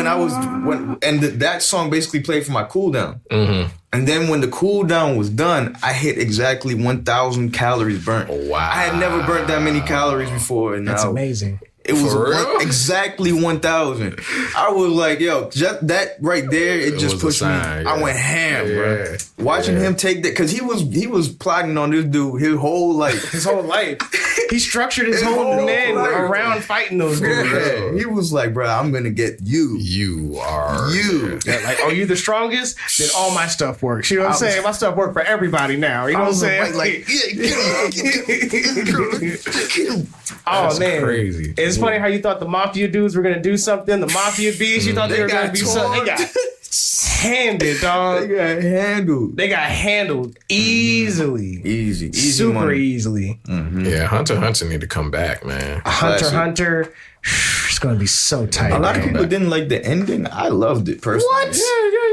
Speaker 7: that song basically played for my cooldown.
Speaker 8: Mm-hmm.
Speaker 7: And then when the cooldown was done, I hit exactly 1,000 calories burnt.
Speaker 8: Wow.
Speaker 7: I had never burnt that many calories before. And
Speaker 9: That's amazing.
Speaker 7: It was
Speaker 8: For real?
Speaker 7: exactly 1,000. I was like, yo, just that right there, it just
Speaker 8: was a
Speaker 7: pushed me.
Speaker 8: sign,
Speaker 7: I
Speaker 8: yeah.
Speaker 7: went ham,
Speaker 8: Yeah.
Speaker 7: bro. Watching him take that, because he was plotting on this dude his whole life.
Speaker 9: His whole life. He structured his whole men
Speaker 7: life.
Speaker 9: around fighting those dudes.
Speaker 7: Yeah. He was like, bro, I'm gonna get you.
Speaker 8: You are.
Speaker 7: You.
Speaker 9: Yeah, like, oh, you the strongest? Then all my stuff works. You know what I'm saying? My stuff work for everybody now. You know what I'm saying?
Speaker 7: Like, yeah, get him.
Speaker 9: Oh
Speaker 8: That's
Speaker 9: man,
Speaker 8: crazy.
Speaker 9: It's funny how you thought the mafia dudes were gonna do something. The mafia beasts, you thought they were gonna
Speaker 7: got
Speaker 9: be something. They got handed, dog.
Speaker 7: They got handled.
Speaker 9: They got handled easily,
Speaker 7: Easy
Speaker 9: super
Speaker 7: money.
Speaker 9: easily.
Speaker 8: Yeah, Hunter need to come back, man.
Speaker 9: Hunter, it's gonna be so tight.
Speaker 7: A lot of
Speaker 9: man.
Speaker 7: people didn't like the ending. I loved it personally.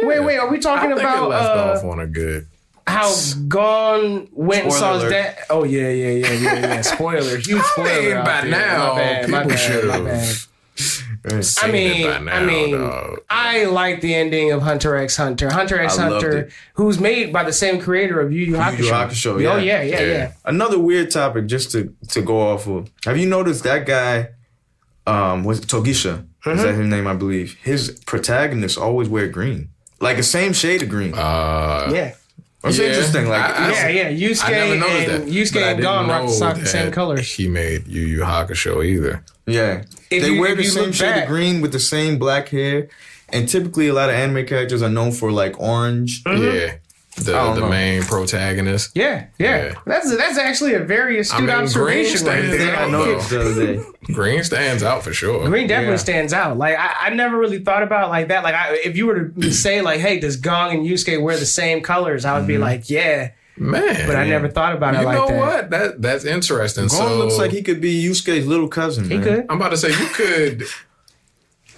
Speaker 9: What? Wait, are we
Speaker 8: I
Speaker 9: talking
Speaker 8: think it
Speaker 9: about
Speaker 8: left off on a good.
Speaker 9: how Gon went and saw his
Speaker 7: Spoiler
Speaker 9: dad? Oh yeah. Spoiler, huge spoiler. out
Speaker 8: by
Speaker 9: there.
Speaker 8: now,
Speaker 9: my bad.
Speaker 8: people
Speaker 9: My
Speaker 8: should've
Speaker 9: bad.
Speaker 8: seen it by now, dog.
Speaker 9: I like the ending of Hunter x Hunter. Hunter x
Speaker 7: I loved
Speaker 9: Hunter,
Speaker 7: it.
Speaker 9: who's made by the same creator of Yu Yu Hakusho.
Speaker 7: Yu Yu Hakusho, yeah.
Speaker 9: Oh yeah.
Speaker 7: Another weird topic just to go off of. Have you noticed that guy, was Togisha? Is that his name, I believe? His protagonists always wear green. Like the same shade of green.
Speaker 9: Yeah.
Speaker 7: It's interesting. Like,
Speaker 9: Yusuke
Speaker 8: I never noticed that.
Speaker 9: and Yusuke
Speaker 8: but I
Speaker 9: and
Speaker 8: didn't
Speaker 9: Gon rock
Speaker 8: know
Speaker 9: the same
Speaker 8: that
Speaker 9: colors.
Speaker 8: He made Yu Yu Hakusho either.
Speaker 7: yeah.
Speaker 9: If
Speaker 7: They
Speaker 9: you-
Speaker 7: wear
Speaker 9: if
Speaker 7: the
Speaker 9: you
Speaker 7: same
Speaker 9: look
Speaker 7: shade
Speaker 9: back-
Speaker 7: of green with the same black hair. And typically a lot of anime characters are known for like orange.
Speaker 8: Yeah.
Speaker 7: I
Speaker 8: The
Speaker 7: don't know.
Speaker 8: main protagonist.
Speaker 9: Yeah. That's actually a very astute
Speaker 8: green
Speaker 9: observation right
Speaker 8: stands
Speaker 9: there.
Speaker 8: out,
Speaker 7: I noticed the other day.
Speaker 8: Green stands out for sure.
Speaker 9: Green definitely
Speaker 7: Yeah.
Speaker 9: stands out. Like I never really thought about it like that. Like if you were to say like, hey, does Gon and Yusuke wear the same colors? I would be like, yeah.
Speaker 8: Man.
Speaker 9: But I never thought about it
Speaker 8: You
Speaker 9: like
Speaker 8: know
Speaker 9: that.
Speaker 8: what? That's interesting.
Speaker 7: Gon
Speaker 8: So
Speaker 7: looks like he could be Yusuke's little cousin.
Speaker 9: He
Speaker 7: man.
Speaker 9: could.
Speaker 8: I'm about to say you could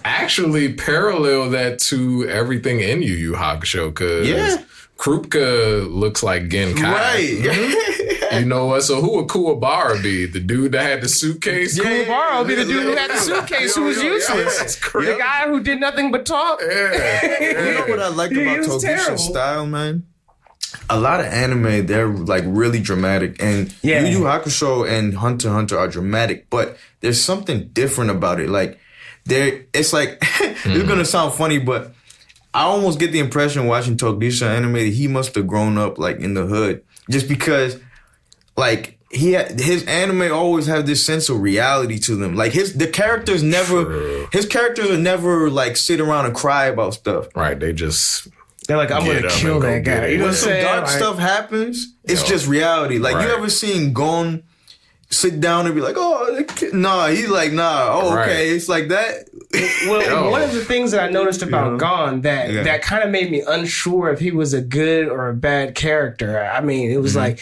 Speaker 8: actually parallel that to everything in Yu Yu Hakusho because
Speaker 7: Yeah.
Speaker 8: Krupka looks like Genkai.
Speaker 7: Right.
Speaker 8: You know what? So who would Kuwabara be? The dude that had the suitcase?
Speaker 9: Kuwabara would be the dude who had the suitcase who was useless.
Speaker 8: That's crazy.
Speaker 9: The guy who did nothing but talk.
Speaker 8: Yeah.
Speaker 7: You know what I like
Speaker 9: He
Speaker 7: about
Speaker 9: was terrible.
Speaker 7: Togisha's style, man? A lot of anime, they're like really dramatic. And
Speaker 9: Yeah.
Speaker 7: Yu Yu Hakusho and Hunter x Hunter are dramatic, but there's something different about it. Like, it's like, it's gonna sound funny, but I almost get the impression watching Togisha anime that he must have grown up like in the hood. Just because, like, his anime always have this sense of reality to them. Like his characters are never like sit around and cry about stuff.
Speaker 8: Right. They just.
Speaker 9: They're like, I'm
Speaker 8: Get
Speaker 9: gonna
Speaker 8: up
Speaker 9: kill
Speaker 8: and go
Speaker 9: that
Speaker 8: get
Speaker 9: guy.
Speaker 8: it.
Speaker 9: You know
Speaker 7: When
Speaker 9: what I'm
Speaker 7: some
Speaker 9: saying?
Speaker 7: dark
Speaker 9: Like,
Speaker 7: stuff happens, it's just reality. Like
Speaker 8: Right.
Speaker 7: you ever seen Gon sit down and be like, oh, nah, he's like, nah, oh,
Speaker 8: Right.
Speaker 7: okay, it's like that.
Speaker 9: Well,
Speaker 8: Yo.
Speaker 9: one of the things that I noticed about Gon that kind of made me unsure if he was a good or a bad character. I mean, it was like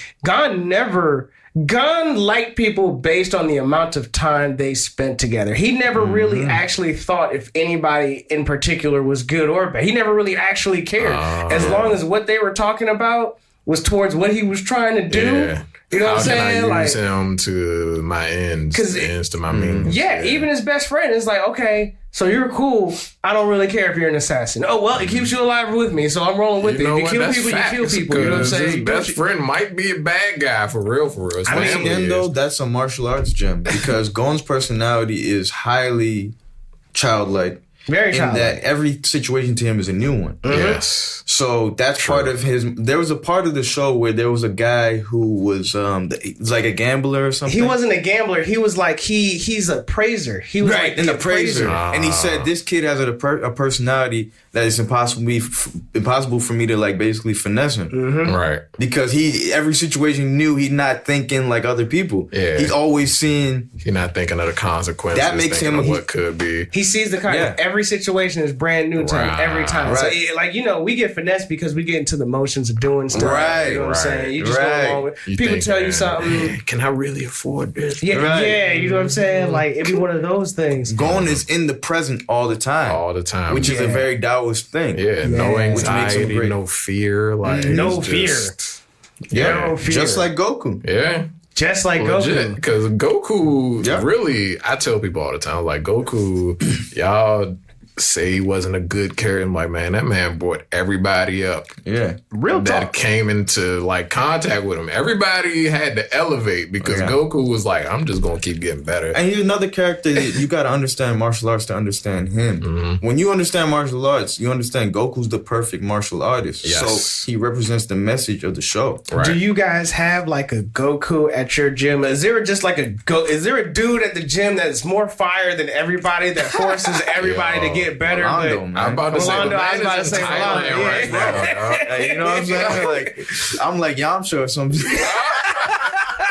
Speaker 9: Gon liked people based on the amount of time they spent together. He never really actually thought if anybody in particular was good or bad. He never really actually cared. As long as what they were talking about was towards what he was trying to do.
Speaker 8: Yeah.
Speaker 9: You know
Speaker 8: How
Speaker 9: what I'm saying?
Speaker 8: can I
Speaker 9: Like,
Speaker 8: use him to my ends?
Speaker 9: 'Cause
Speaker 8: ends to my means.
Speaker 9: yeah, even his best friend is like, okay, so you're cool. I don't really care if you're an assassin. Oh, well, it keeps you alive with me, so I'm rolling with
Speaker 8: You know
Speaker 9: it. If
Speaker 8: what?
Speaker 9: you kill
Speaker 8: That's
Speaker 9: people,
Speaker 8: facts,
Speaker 9: you kill people. You know what I'm
Speaker 8: 'cause
Speaker 9: saying?
Speaker 8: His
Speaker 9: You
Speaker 8: best
Speaker 9: don't-
Speaker 8: friend might be a bad guy for real. His
Speaker 7: I mean,
Speaker 8: family
Speaker 7: again, though,
Speaker 8: is.
Speaker 7: that's a martial arts gem because Gon's personality is highly childlike.
Speaker 9: Very
Speaker 7: in
Speaker 9: childlike.
Speaker 7: that every situation to him is a new one.
Speaker 8: Yes.
Speaker 7: So that's part of his. There was a part of the show where there was a guy who was like a gambler or something.
Speaker 9: He wasn't a gambler. He was like he's a praiser. He was
Speaker 7: right,
Speaker 9: like
Speaker 7: an
Speaker 9: the
Speaker 7: appraiser, and he said this kid has a personality that is impossible for me to like basically finesse him.
Speaker 8: Right.
Speaker 7: Because every situation knew he's not thinking like other people.
Speaker 8: Yeah.
Speaker 7: He's always seeing.
Speaker 8: You're not thinking of the consequences.
Speaker 7: That makes
Speaker 8: thinking
Speaker 7: him-
Speaker 8: of what could be.
Speaker 9: He sees the kind
Speaker 7: Yeah.
Speaker 9: every situation is brand new to him
Speaker 8: Right.
Speaker 9: every time. So
Speaker 7: Right.
Speaker 9: like we get finessed because we get into the motions of doing stuff.
Speaker 7: Right,
Speaker 9: You know what I'm
Speaker 8: right,
Speaker 9: saying? You just
Speaker 7: right.
Speaker 9: go along with
Speaker 8: You
Speaker 9: people
Speaker 8: think,
Speaker 9: tell you
Speaker 8: man,
Speaker 9: something.
Speaker 8: Can I really afford this?
Speaker 9: Yeah,
Speaker 7: Right.
Speaker 9: yeah, you know what I'm saying? Like it'd be one of those things.
Speaker 7: Gon is in the present all the time.
Speaker 8: All the time.
Speaker 7: Which is a very Taoist thing.
Speaker 8: Yeah, no
Speaker 9: Yeah.
Speaker 7: Which makes him
Speaker 8: anxiety,
Speaker 7: great.
Speaker 8: no fear. Like
Speaker 9: No
Speaker 8: it's
Speaker 9: fear.
Speaker 8: just-
Speaker 7: Yeah.
Speaker 9: No fear.
Speaker 7: Just like Goku.
Speaker 8: Yeah.
Speaker 9: Just like
Speaker 8: Legit.
Speaker 9: Goku.
Speaker 8: Because Goku
Speaker 7: Yeah.
Speaker 8: really, I tell people all the time, like Goku, y'all say he wasn't a good character. I'm like, man, that man brought everybody up.
Speaker 7: Yeah.
Speaker 9: Real
Speaker 8: that
Speaker 9: talk.
Speaker 8: came into like contact with him. Everybody had to elevate because Goku was like, I'm just gonna keep getting better.
Speaker 7: And he's another character that you got to understand martial arts to understand him. When you understand martial arts, you understand Goku's the perfect martial artist.
Speaker 8: Yes.
Speaker 7: So he represents the message of the show.
Speaker 8: Right.
Speaker 9: Do you guys have like a Goku at your gym? Is there just like is there a dude at the gym that's more fire than everybody that forces everybody to get better?
Speaker 7: Rolando,
Speaker 9: but
Speaker 7: man.
Speaker 8: I'm about to
Speaker 9: Rolando, I was
Speaker 8: say,
Speaker 9: about to say
Speaker 8: Thailand
Speaker 9: Rolando,
Speaker 8: right now. dog.
Speaker 7: Hey, you know what I'm saying? Like, I'm like Yamcha or something.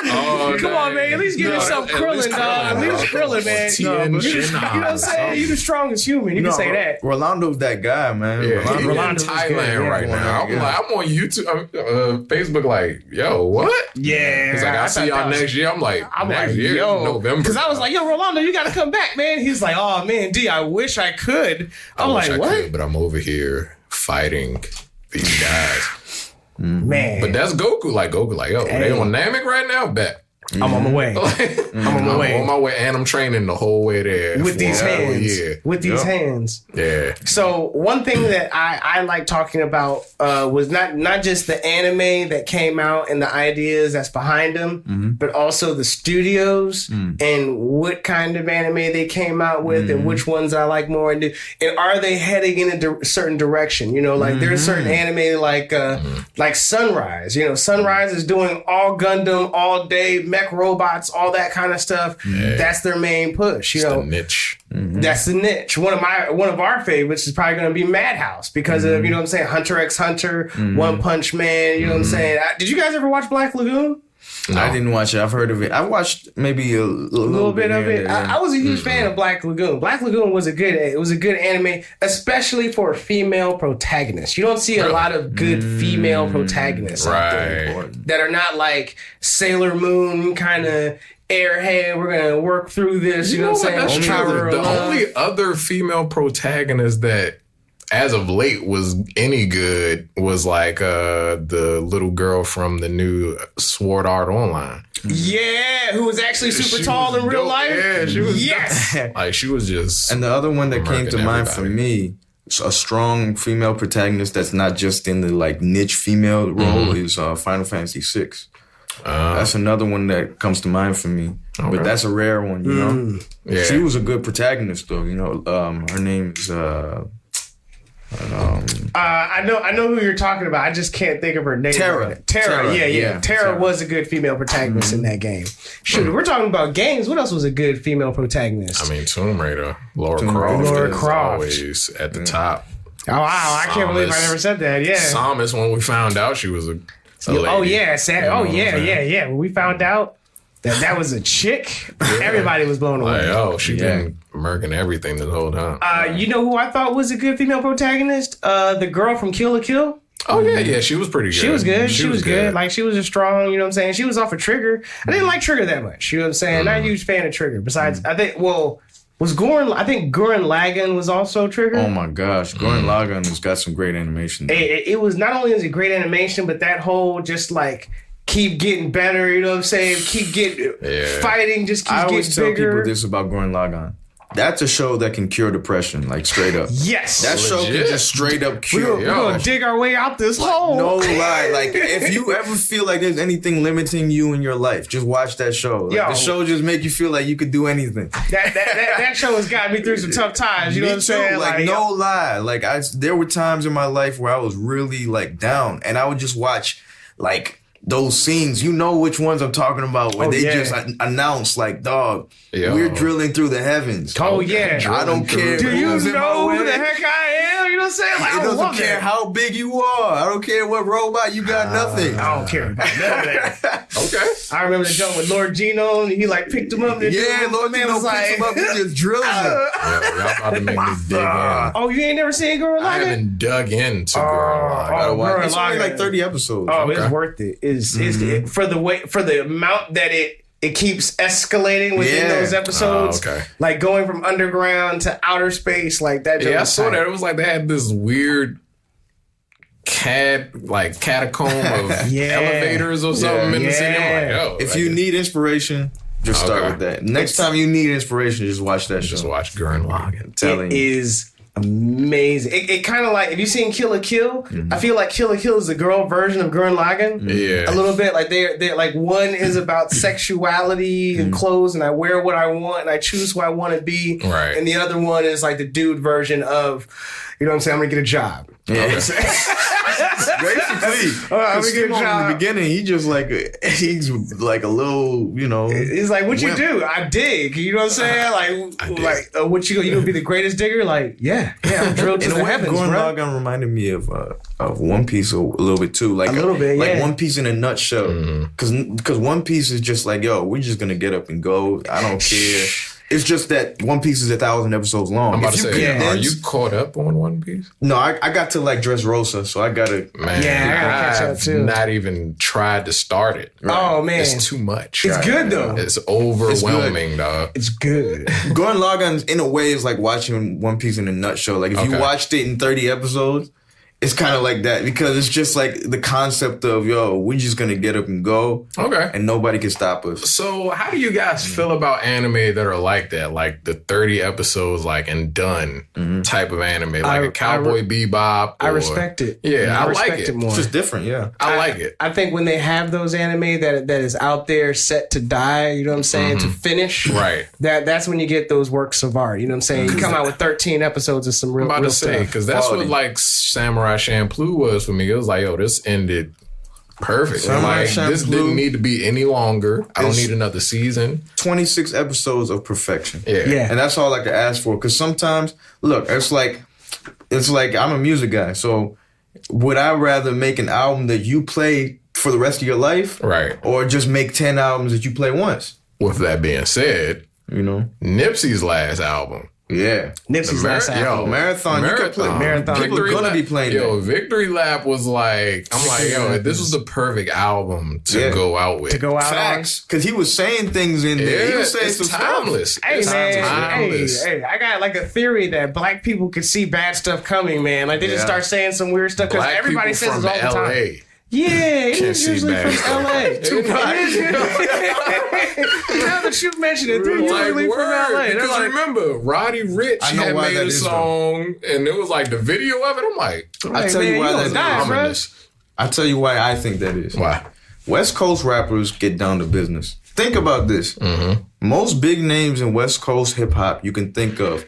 Speaker 8: Oh,
Speaker 9: Come on, man. At least give yourself Krillin, dog. At least Krillin, man.
Speaker 8: You know
Speaker 9: what I'm saying? You the strongest human. You can say that.
Speaker 7: Rolando's that guy, man.
Speaker 8: Yeah, he's in
Speaker 9: Rolando's
Speaker 8: Thailand
Speaker 9: good,
Speaker 8: right
Speaker 9: yeah.
Speaker 8: now. I'm on YouTube, Facebook, like, yo, what?
Speaker 9: Yeah.
Speaker 8: He's like, I'll see y'all next year. I'm like, next year, November.
Speaker 9: Because I was like, yo, Rolando, you got to come back, man. He's like, oh, man, D, I wish I could. I'm
Speaker 8: wish
Speaker 9: like,
Speaker 8: I
Speaker 9: what?
Speaker 8: could, but I'm over here fighting these guys.
Speaker 9: Man.
Speaker 8: But that's Goku. Like, yo, they on Namek right now? Bet.
Speaker 9: I'm on my way. I'm on my way.
Speaker 8: I'm on my way, and I'm training the whole way there.
Speaker 9: With these hands.
Speaker 8: Yeah.
Speaker 9: With these hands.
Speaker 8: Yeah.
Speaker 9: So one thing that I like talking about was not just the anime that came out and the ideas that's behind them, but also the studios and what kind of anime they came out with and which ones I like more. And are they heading in a certain direction? You know, like there's certain anime like Sunrise. You know, Sunrise is doing all Gundam all day, mech robots, all that kind of stuff. Yeah. That's their main push. You know,
Speaker 8: the niche.
Speaker 9: That's the niche. One of our favorites is probably going to be Madhouse because of, you know what I'm saying, Hunter x Hunter, One Punch Man. You know what I'm saying? Did you guys ever watch Black Lagoon?
Speaker 7: No. I didn't watch it. I've heard of it. I watched maybe a little bit of it.
Speaker 9: I was a huge fan of Black Lagoon. Black Lagoon was a good anime, especially for a female protagonist. You don't see a lot of good female protagonists out there that are not like Sailor Moon kind of airhead. We're gonna work through this. You know what I'm saying?
Speaker 8: The only other female protagonist that, as of late, was any good was like the little girl from the new Sword Art Online.
Speaker 9: Yeah, who was actually super tall in real life.
Speaker 8: Yeah, she was.
Speaker 9: Yes,
Speaker 8: like she was just.
Speaker 7: And the other one that came to mind for me, a strong female protagonist that's not just in the like niche female role, is Final Fantasy VI. That's another one that comes to mind for me. Okay. But that's a rare one, you know. Yeah. She was a good protagonist, though. You know, her name is.
Speaker 9: I know who you're talking about. I just can't think of her name. Terra. Yeah. Terra was a good female protagonist in that game. Shoot, we're talking about games. What else was a good female protagonist?
Speaker 8: I mean, Tomb Raider. Lara Croft. Always at the top.
Speaker 9: Oh wow! I can't believe I never said that. Yeah.
Speaker 8: Samus, when we found out she was a lady.
Speaker 9: Oh yeah, yeah. When we found out that was a chick, everybody was blown away.
Speaker 8: Like, she been murking everything this whole time.
Speaker 9: You know who I thought was a good female protagonist? The girl from Kill la Kill.
Speaker 8: Oh yeah, she was pretty good.
Speaker 9: She was good. She was good. Like she was just strong. You know what I'm saying? She was off of Trigger. I didn't like Trigger that much. You know what I'm saying? Not a huge fan of Trigger. Besides, I think Gurren Lagann was also Trigger.
Speaker 7: Oh my gosh, Gurren Lagann has got some great animation.
Speaker 9: It was not only is it great animation, but that whole just like keep getting better. You know what I'm saying? Keep getting fighting. Just keep getting bigger. I always tell people this about Gurren Lagann. That's a show that can cure depression, like straight up. Yes.
Speaker 7: That show can just straight up cure.
Speaker 9: We're going to dig our way out this hole.
Speaker 7: No lie. Like, if you ever feel like there's anything limiting you in your life, just watch that show. Like, the show just make you feel like you could do anything.
Speaker 9: That show has got me through some tough times. You know what I'm saying?
Speaker 7: Like no lie. Like, there were times in my life where I was really, like, down. And I would just watch, like, those scenes, you know which ones I'm talking about, where they just announce, like, dog, we're drilling through the heavens.
Speaker 9: Oh, yeah.
Speaker 7: I don't care.
Speaker 9: Do you know who the heck I am? You know what I'm saying? Like,
Speaker 7: it doesn't care how big you are. I don't care what robot you got. Nothing.
Speaker 9: I don't care about none of that.
Speaker 8: Okay.
Speaker 9: I remember the joke with Lord Gino, and he like picked him up.
Speaker 7: Lord Gino picked him up and just drills him.
Speaker 8: Y'all about to make me dig in.
Speaker 9: Oh, you ain't never seen Gurren Lagann?
Speaker 8: I haven't dug into Gurren Lagann.
Speaker 7: It's only like 30 episodes.
Speaker 9: Oh, it's worth it. It's for the amount that it keeps escalating within those episodes. Like going from underground to outer space, like that.
Speaker 8: Yeah, I saw that. It was like they had this weird catacomb of elevators or something in the city. I'm like, yo.
Speaker 7: If you need inspiration, just start with that. Next time you need inspiration, just watch that show.
Speaker 8: Just watch Gurren Lagann.
Speaker 9: It is amazing. It kind of like, if you've seen Kill la Kill, I feel like Kill la Kill is the girl version of Gurren Lagann.
Speaker 8: Yeah.
Speaker 9: A little bit. Like they're like, one is about sexuality and clothes, and I wear what I want and I choose who I want to be.
Speaker 8: Right.
Speaker 9: And the other one is like the dude version of, you know what I'm saying, I'm gonna get a job. You know what I'm saying?
Speaker 7: Basically,
Speaker 9: I'm gonna get a
Speaker 7: in
Speaker 9: job.
Speaker 7: the beginning, he's like a little, you know.
Speaker 9: He's like, what you
Speaker 7: wimp.
Speaker 9: do? I dig. You know what I'm saying? What you gonna be the greatest digger? Like, yeah, I'm drilled to
Speaker 7: In a
Speaker 9: the
Speaker 7: way,
Speaker 9: heavens,
Speaker 7: Gurren
Speaker 9: bro.
Speaker 7: Lagann reminded me of One Piece a little bit too, like
Speaker 9: A little bit,
Speaker 7: like
Speaker 9: yeah.
Speaker 7: One Piece in a nutshell. Because One Piece is just like, yo, we're just gonna get up and go. I don't care. It's just that One Piece is 1,000 episodes long.
Speaker 8: I'm about
Speaker 7: If
Speaker 8: to
Speaker 7: you
Speaker 8: say,
Speaker 7: condense-
Speaker 8: are you caught up on One Piece?
Speaker 7: No, I got to like Dressrosa, so I gotta.
Speaker 8: Man,
Speaker 9: Yeah, I gotta catch up,
Speaker 8: I've
Speaker 9: too.
Speaker 8: not even tried to start it.
Speaker 9: Oh, man.
Speaker 8: It's too much.
Speaker 9: It's good, though.
Speaker 8: It's overwhelming, dog.
Speaker 9: It's good.
Speaker 7: Gurren Lagann, in a way, is like watching One Piece in a nutshell. Like if you
Speaker 8: Okay.
Speaker 7: watched it in 30 episodes, it's kind of like that because it's just like the concept of, yo, we're just gonna get up and go,
Speaker 8: Okay.
Speaker 7: and nobody can stop us.
Speaker 8: So how do you guys feel about anime that are like that? Like the 30 episodes, like and done type of anime, like a Cowboy Bebop.
Speaker 9: I
Speaker 8: or-
Speaker 9: respect it.
Speaker 8: Yeah, I like
Speaker 9: respect
Speaker 8: it.
Speaker 9: more.
Speaker 7: It's just different, yeah.
Speaker 8: I like it.
Speaker 9: I think when they have those anime that is out there set to die, you know what I'm saying, to finish,
Speaker 8: Right.
Speaker 9: That's when you get those works of art. You know what I'm saying? You come out with 13 episodes of some real,
Speaker 8: I'm about
Speaker 9: real
Speaker 8: to say,
Speaker 9: stuff.
Speaker 8: because that's
Speaker 7: Quality.
Speaker 8: what like Samurai Champloo was for me. It was like, yo, this ended perfect.
Speaker 7: Samurai
Speaker 8: Like this
Speaker 7: Champloo
Speaker 8: didn't need to be any longer. I don't
Speaker 7: is-
Speaker 8: need another season.
Speaker 7: 26 episodes of perfection.
Speaker 8: Yeah.
Speaker 7: And that's all I could ask for. Because sometimes, look, it's like I'm a music guy. So would I rather make an album that you play for the rest of your life?
Speaker 8: Right.
Speaker 7: Or just make 10 albums that you play once?
Speaker 8: With that being said,
Speaker 7: You know?
Speaker 8: Nipsey's last album.
Speaker 7: Yeah.
Speaker 9: Nipsey's last album.
Speaker 7: Marathon, you could play.
Speaker 9: Marathon.
Speaker 7: People are
Speaker 8: Victory
Speaker 7: going to
Speaker 8: Lap-
Speaker 7: be playing
Speaker 8: Yo,
Speaker 7: that.
Speaker 8: Victory Lap was like, I'm like, yo, this was the perfect album to
Speaker 7: Yeah.
Speaker 8: go out with.
Speaker 9: To go out
Speaker 7: Facts. Because he was saying things in there. He
Speaker 8: Yeah,
Speaker 7: was saying
Speaker 8: it's
Speaker 7: some
Speaker 8: timeless.
Speaker 7: stuff.
Speaker 9: Hey
Speaker 8: It's
Speaker 9: man,
Speaker 8: timeless.
Speaker 9: hey, I got like a theory that black people can see bad stuff coming, man. Like they just
Speaker 7: Yeah.
Speaker 9: start saying some weird stuff because
Speaker 8: Black
Speaker 9: everybody
Speaker 8: people
Speaker 9: says
Speaker 8: from
Speaker 9: it all the time.
Speaker 8: LA.
Speaker 9: Yeah,
Speaker 8: Can't
Speaker 9: he's
Speaker 8: see
Speaker 9: usually
Speaker 8: bad
Speaker 9: from
Speaker 8: stuff.
Speaker 9: LA.
Speaker 8: Tupac.
Speaker 9: Now that you mention it, they're
Speaker 8: Like,
Speaker 9: usually from
Speaker 8: word,
Speaker 9: LA. They're
Speaker 8: because
Speaker 9: like,
Speaker 8: remember, Roddy Ricch
Speaker 7: I know
Speaker 8: had
Speaker 7: why
Speaker 8: made
Speaker 7: that
Speaker 8: a
Speaker 7: is, though.
Speaker 8: song, and it was like the video of it. I'm like,
Speaker 7: I tell
Speaker 9: man,
Speaker 7: you why
Speaker 9: gonna
Speaker 7: that
Speaker 9: die,
Speaker 7: is.
Speaker 9: bro.
Speaker 8: ominous.
Speaker 7: I tell you why I think that is.
Speaker 8: Why?
Speaker 7: West Coast rappers get down to business. Think about this. Most big names in West Coast hip hop you can think of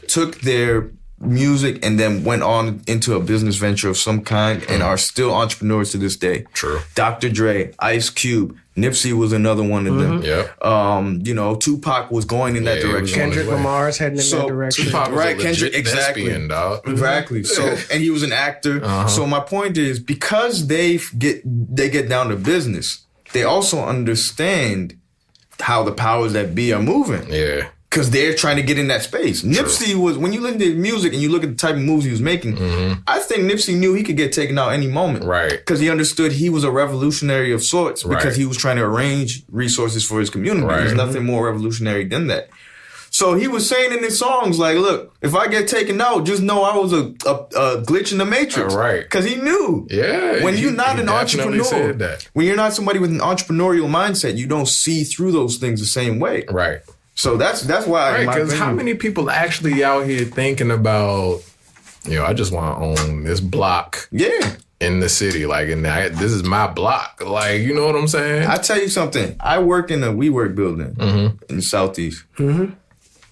Speaker 7: took their music and then went on into a business venture of some kind and are still entrepreneurs to this day.
Speaker 8: True.
Speaker 7: Dr. Dre, Ice Cube, Nipsey was another one of them.
Speaker 8: Yep.
Speaker 7: You know, Tupac was going in that
Speaker 8: Yeah, he was
Speaker 7: direction.
Speaker 8: going
Speaker 9: Kendrick
Speaker 8: his way.
Speaker 9: Lamar's heading in
Speaker 7: So,
Speaker 9: that direction.
Speaker 8: Tupac was
Speaker 7: Right,
Speaker 8: a
Speaker 7: Kendrick,
Speaker 8: legit
Speaker 7: exactly.
Speaker 8: thespian, dog.
Speaker 7: Exactly. So, and he was an actor. So my point is, because they get down to business, they also understand how the powers that be are moving.
Speaker 8: Yeah.
Speaker 7: Because they're trying to get in that space. Nipsey was, when you listen to his music and you look at the type of moves he was making, I think Nipsey knew he could get taken out any moment.
Speaker 8: Right.
Speaker 7: Because he understood he was a revolutionary of sorts because
Speaker 8: Right.
Speaker 7: he was trying to arrange resources for his community.
Speaker 8: Right.
Speaker 7: There's nothing more revolutionary than that. So he was saying in his songs, like, look, if I get taken out, just know I was a glitch in the matrix.
Speaker 8: Right.
Speaker 7: Because he knew.
Speaker 8: Yeah.
Speaker 7: When
Speaker 8: he-
Speaker 7: you're not
Speaker 8: he
Speaker 7: an
Speaker 8: definitely
Speaker 7: entrepreneur,
Speaker 8: said that.
Speaker 7: when you're not somebody with an entrepreneurial mindset, you don't see through those things the same way.
Speaker 8: Right.
Speaker 7: So that's why.
Speaker 8: Right,
Speaker 7: in my
Speaker 8: because how
Speaker 7: opinion-
Speaker 8: many people actually out here thinking about, I just want to own this block
Speaker 7: Yeah.
Speaker 8: in the city, like, this is my block, like, you know what I'm saying?
Speaker 7: I tell you something. I work in a WeWork building in the Southeast. If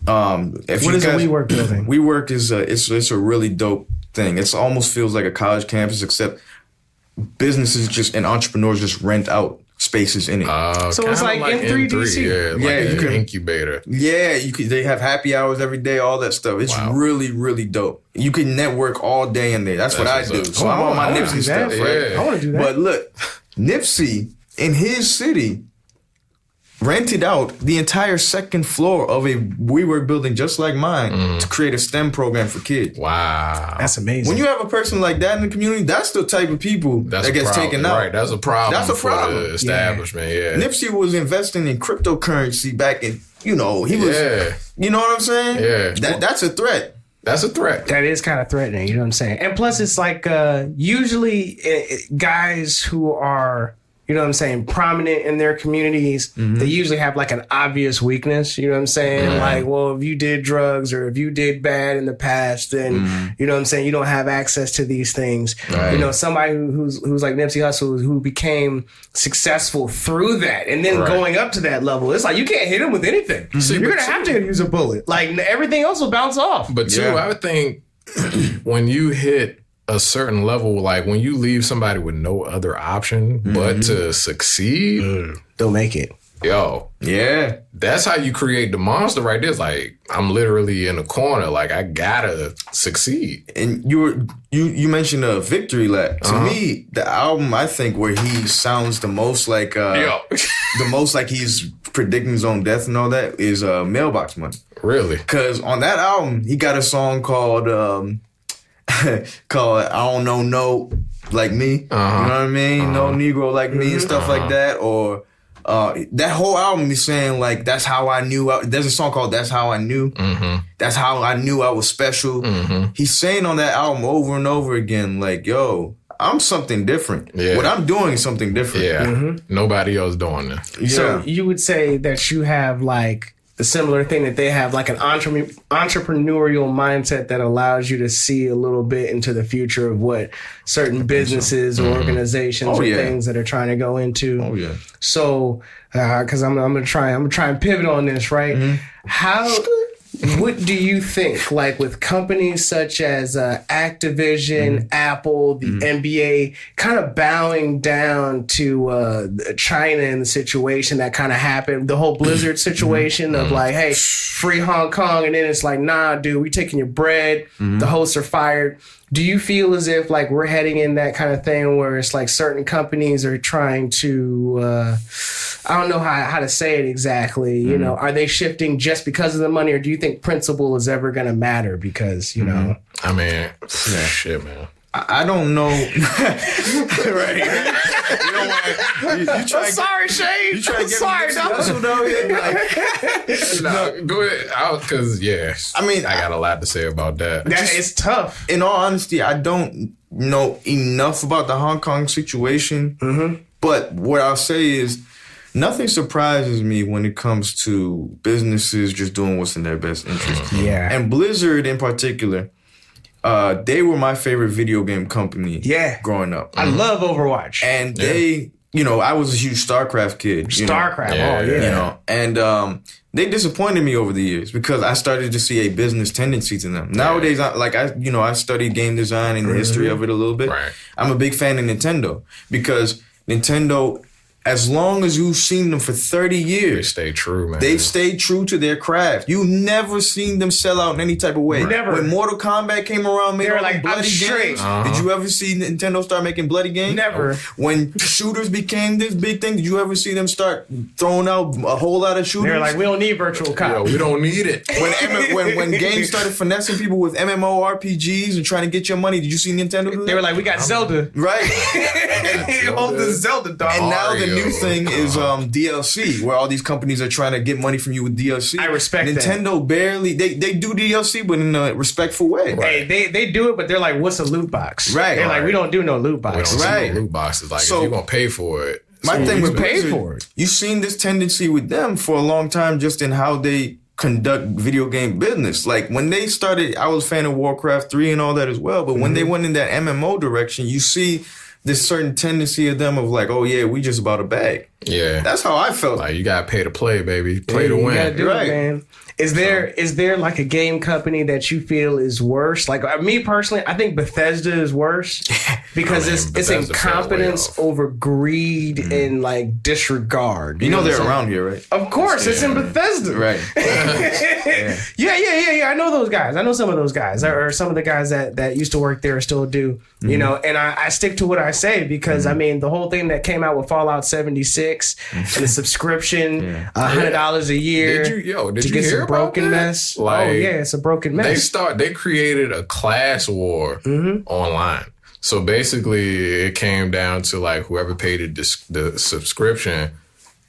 Speaker 9: What
Speaker 7: you
Speaker 9: is a
Speaker 7: guys-
Speaker 9: WeWork building?
Speaker 7: WeWork is it's a really dope thing. It almost feels like a college campus, except businesses and entrepreneurs just rent out spaces in it.
Speaker 9: So it's
Speaker 8: kinda
Speaker 9: like M3DC.
Speaker 8: Yeah, like
Speaker 7: Yeah, you
Speaker 8: an
Speaker 7: can-
Speaker 8: incubator.
Speaker 7: Yeah, they have happy hours every day, all that stuff. It's
Speaker 8: Wow.
Speaker 7: really, really dope. You can network all day in there. That's what I
Speaker 8: That's
Speaker 7: do.
Speaker 8: what's up.
Speaker 7: So I'm on my
Speaker 9: I wanna
Speaker 7: Nipsey
Speaker 9: do that.
Speaker 7: stuff, right?
Speaker 8: Yeah.
Speaker 9: I want to do that.
Speaker 7: But look, Nipsey in his city rented out the entire second floor of a WeWork building just like mine to create a STEM program for kids.
Speaker 8: Wow.
Speaker 9: That's amazing.
Speaker 7: When you have a person like that in the community, that's the type of people
Speaker 8: That's
Speaker 7: that
Speaker 8: a
Speaker 7: gets
Speaker 8: problem.
Speaker 7: taken out.
Speaker 8: Right, that's a problem.
Speaker 7: That's a
Speaker 8: for
Speaker 7: problem.
Speaker 8: the establishment. Yeah.
Speaker 7: Nipsey was investing in cryptocurrency back in, he was,
Speaker 8: Yeah.
Speaker 7: you know what I'm saying?
Speaker 8: Yeah.
Speaker 7: That's a threat.
Speaker 8: That's a threat.
Speaker 9: That is kind of threatening, you know what I'm saying? And plus, it's like usually guys who are you know what I'm saying, prominent in their communities, they usually have like an obvious weakness. You know what I'm saying? Like, well, if you did drugs or if you did bad in the past, then you know what I'm saying, you don't have access to these things.
Speaker 7: Right.
Speaker 9: You know, somebody who's like Nipsey Hussle, who became successful through that, and then going up to that level, it's like you can't hit him with anything. You're gonna have to use a bullet. Like everything else will bounce off.
Speaker 8: But too, I would think when you hit a certain level, like when you leave somebody with no other option but to succeed,
Speaker 9: Don't make it.
Speaker 8: Yo,
Speaker 7: Yeah.
Speaker 8: that's how you create the monster right there. It's like, I'm literally in a corner. Like, I gotta succeed.
Speaker 7: And you mentioned a victory lap. To me, the album I think where he sounds the most like the most like he's predicting his own death and all that is Mailbox Money.
Speaker 8: Really?
Speaker 7: Cause on that album he got a song called called I Don't Know No Like Me. You know what I mean? No Negro Like Me and stuff like that. Or that whole album is saying like that's how I knew. There's a song called That's How I Knew. That's how I knew I was special. He's saying on that album over and over again like, yo, I'm something different. What I'm doing is something different.
Speaker 8: Nobody else doing that.
Speaker 9: So you would say that you have like the similar thing that they have, like an entrepreneurial mindset that allows you to see a little bit into the future of what certain businesses or organizations or things that are trying to go into. So, because I'm gonna try and pivot on this, right? What do you think, like with companies such as Activision, Apple, the NBA, kind of bowing down to China in the situation that kind of happened, the whole Blizzard situation of like, hey, free Hong Kong, and then it's like, nah, dude, we taking your bread, the hosts are fired. Do you feel as if like we're heading in that kind of thing where it's like certain companies are trying to, I don't know how to say it exactly, you know, are they shifting just because of the money, or do you think principle is ever going to matter because, you know?
Speaker 8: I mean, shit, man.
Speaker 7: I don't know. Right. You try
Speaker 9: I'm sorry, Shane.
Speaker 7: You try to get
Speaker 9: sorry,
Speaker 8: No, go ahead. Because, I mean, I got a lot to say about that.
Speaker 9: It's tough.
Speaker 7: In all honesty, I don't know enough about the Hong Kong situation. But what I'll say is nothing surprises me when it comes to businesses just doing what's in their best interest. And Blizzard in particular, they were my favorite video game company growing up.
Speaker 9: I love Overwatch.
Speaker 7: And they, you know, I was a huge StarCraft kid.
Speaker 9: StarCraft,
Speaker 7: you know, and they disappointed me over the years because I started to see a business tendency to them. Nowadays, I studied game design and the history of it a little bit. I'm a big fan of Nintendo because Nintendo, as long as you've seen them for 30 years,
Speaker 8: they stay true, man.
Speaker 7: They've stayed true to their craft. You've never seen them sell out in any type of way.
Speaker 9: Never.
Speaker 7: When Mortal Kombat came around, made all like bloody games. Did you ever see Nintendo start making bloody games?
Speaker 9: Never.
Speaker 7: When shooters became this big thing, did you ever see them start throwing out a whole lot of shooters?
Speaker 9: They're like, we don't need virtual cop.
Speaker 8: Yo, we don't need it.
Speaker 7: When games started finessing people with MMORPGs and trying to get your money, did you see Nintendo do that?
Speaker 9: They were like, we got Zelda.
Speaker 7: Right.
Speaker 9: Hold the Zelda dog.
Speaker 7: And now the new thing is DLC, where all these companies are trying to get money from you with DLC.
Speaker 9: I respect
Speaker 7: Nintendo
Speaker 9: that.
Speaker 7: barely, they do DLC, but in a respectful way.
Speaker 9: Hey, they do it, but they're like, what's a loot box? They're like, we don't do no loot box.
Speaker 8: We don't see no loot boxes. Like,
Speaker 7: So-
Speaker 8: if you're going to pay for it.
Speaker 7: My thing with
Speaker 9: pay
Speaker 7: Blizzard,
Speaker 9: for it.
Speaker 7: you've seen this tendency with them for a long time just in how they conduct video game business. Like when they started, I was a fan of Warcraft 3 and all that as well, but when they went in that MMO direction, you see this certain tendency of them of like, oh yeah, we just about a bag.
Speaker 8: Yeah.
Speaker 7: That's how I felt.
Speaker 8: Like, you got to pay to play, baby. Play to win.
Speaker 9: You gotta do it, man. Is there like a game company that you feel is worse? Like me personally, I think Bethesda is worse because it's incompetence over greed and like disregard.
Speaker 7: You know they're around here, right?
Speaker 9: Of course, it's in Bethesda.
Speaker 7: Right.
Speaker 9: Yeah. I know those guys. I know some of those guys, or some of the guys that used to work there still do. You know, and I stick to what I say because I mean the whole thing that came out with Fallout 76 and the subscription, $100 a year.
Speaker 8: Did you
Speaker 9: get
Speaker 8: hear
Speaker 9: some
Speaker 8: about
Speaker 9: broken
Speaker 8: that?
Speaker 9: mess?
Speaker 8: Like,
Speaker 9: oh yeah, it's a broken mess.
Speaker 8: They created a class war online. So basically, it came down to like whoever paid the subscription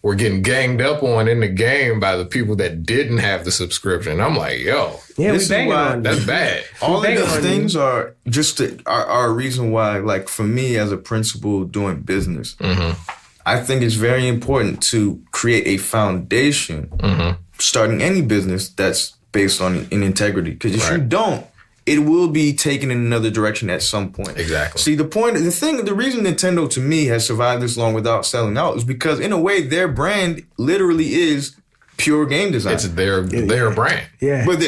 Speaker 8: were getting ganged up on in the game by the people that didn't have the subscription. I'm like, yo,
Speaker 7: this is why
Speaker 8: that's bad.
Speaker 7: All of these things are just are a reason why, like for me as a principal doing business, I think it's very important to create a foundation, starting any business that's based on in integrity. Because if you don't, it will be taken in another direction at some point.
Speaker 8: Exactly.
Speaker 7: See, the reason Nintendo to me has survived this long without selling out is because in a way their brand literally is pure game design.
Speaker 8: It's their brand.
Speaker 9: Yeah.
Speaker 7: But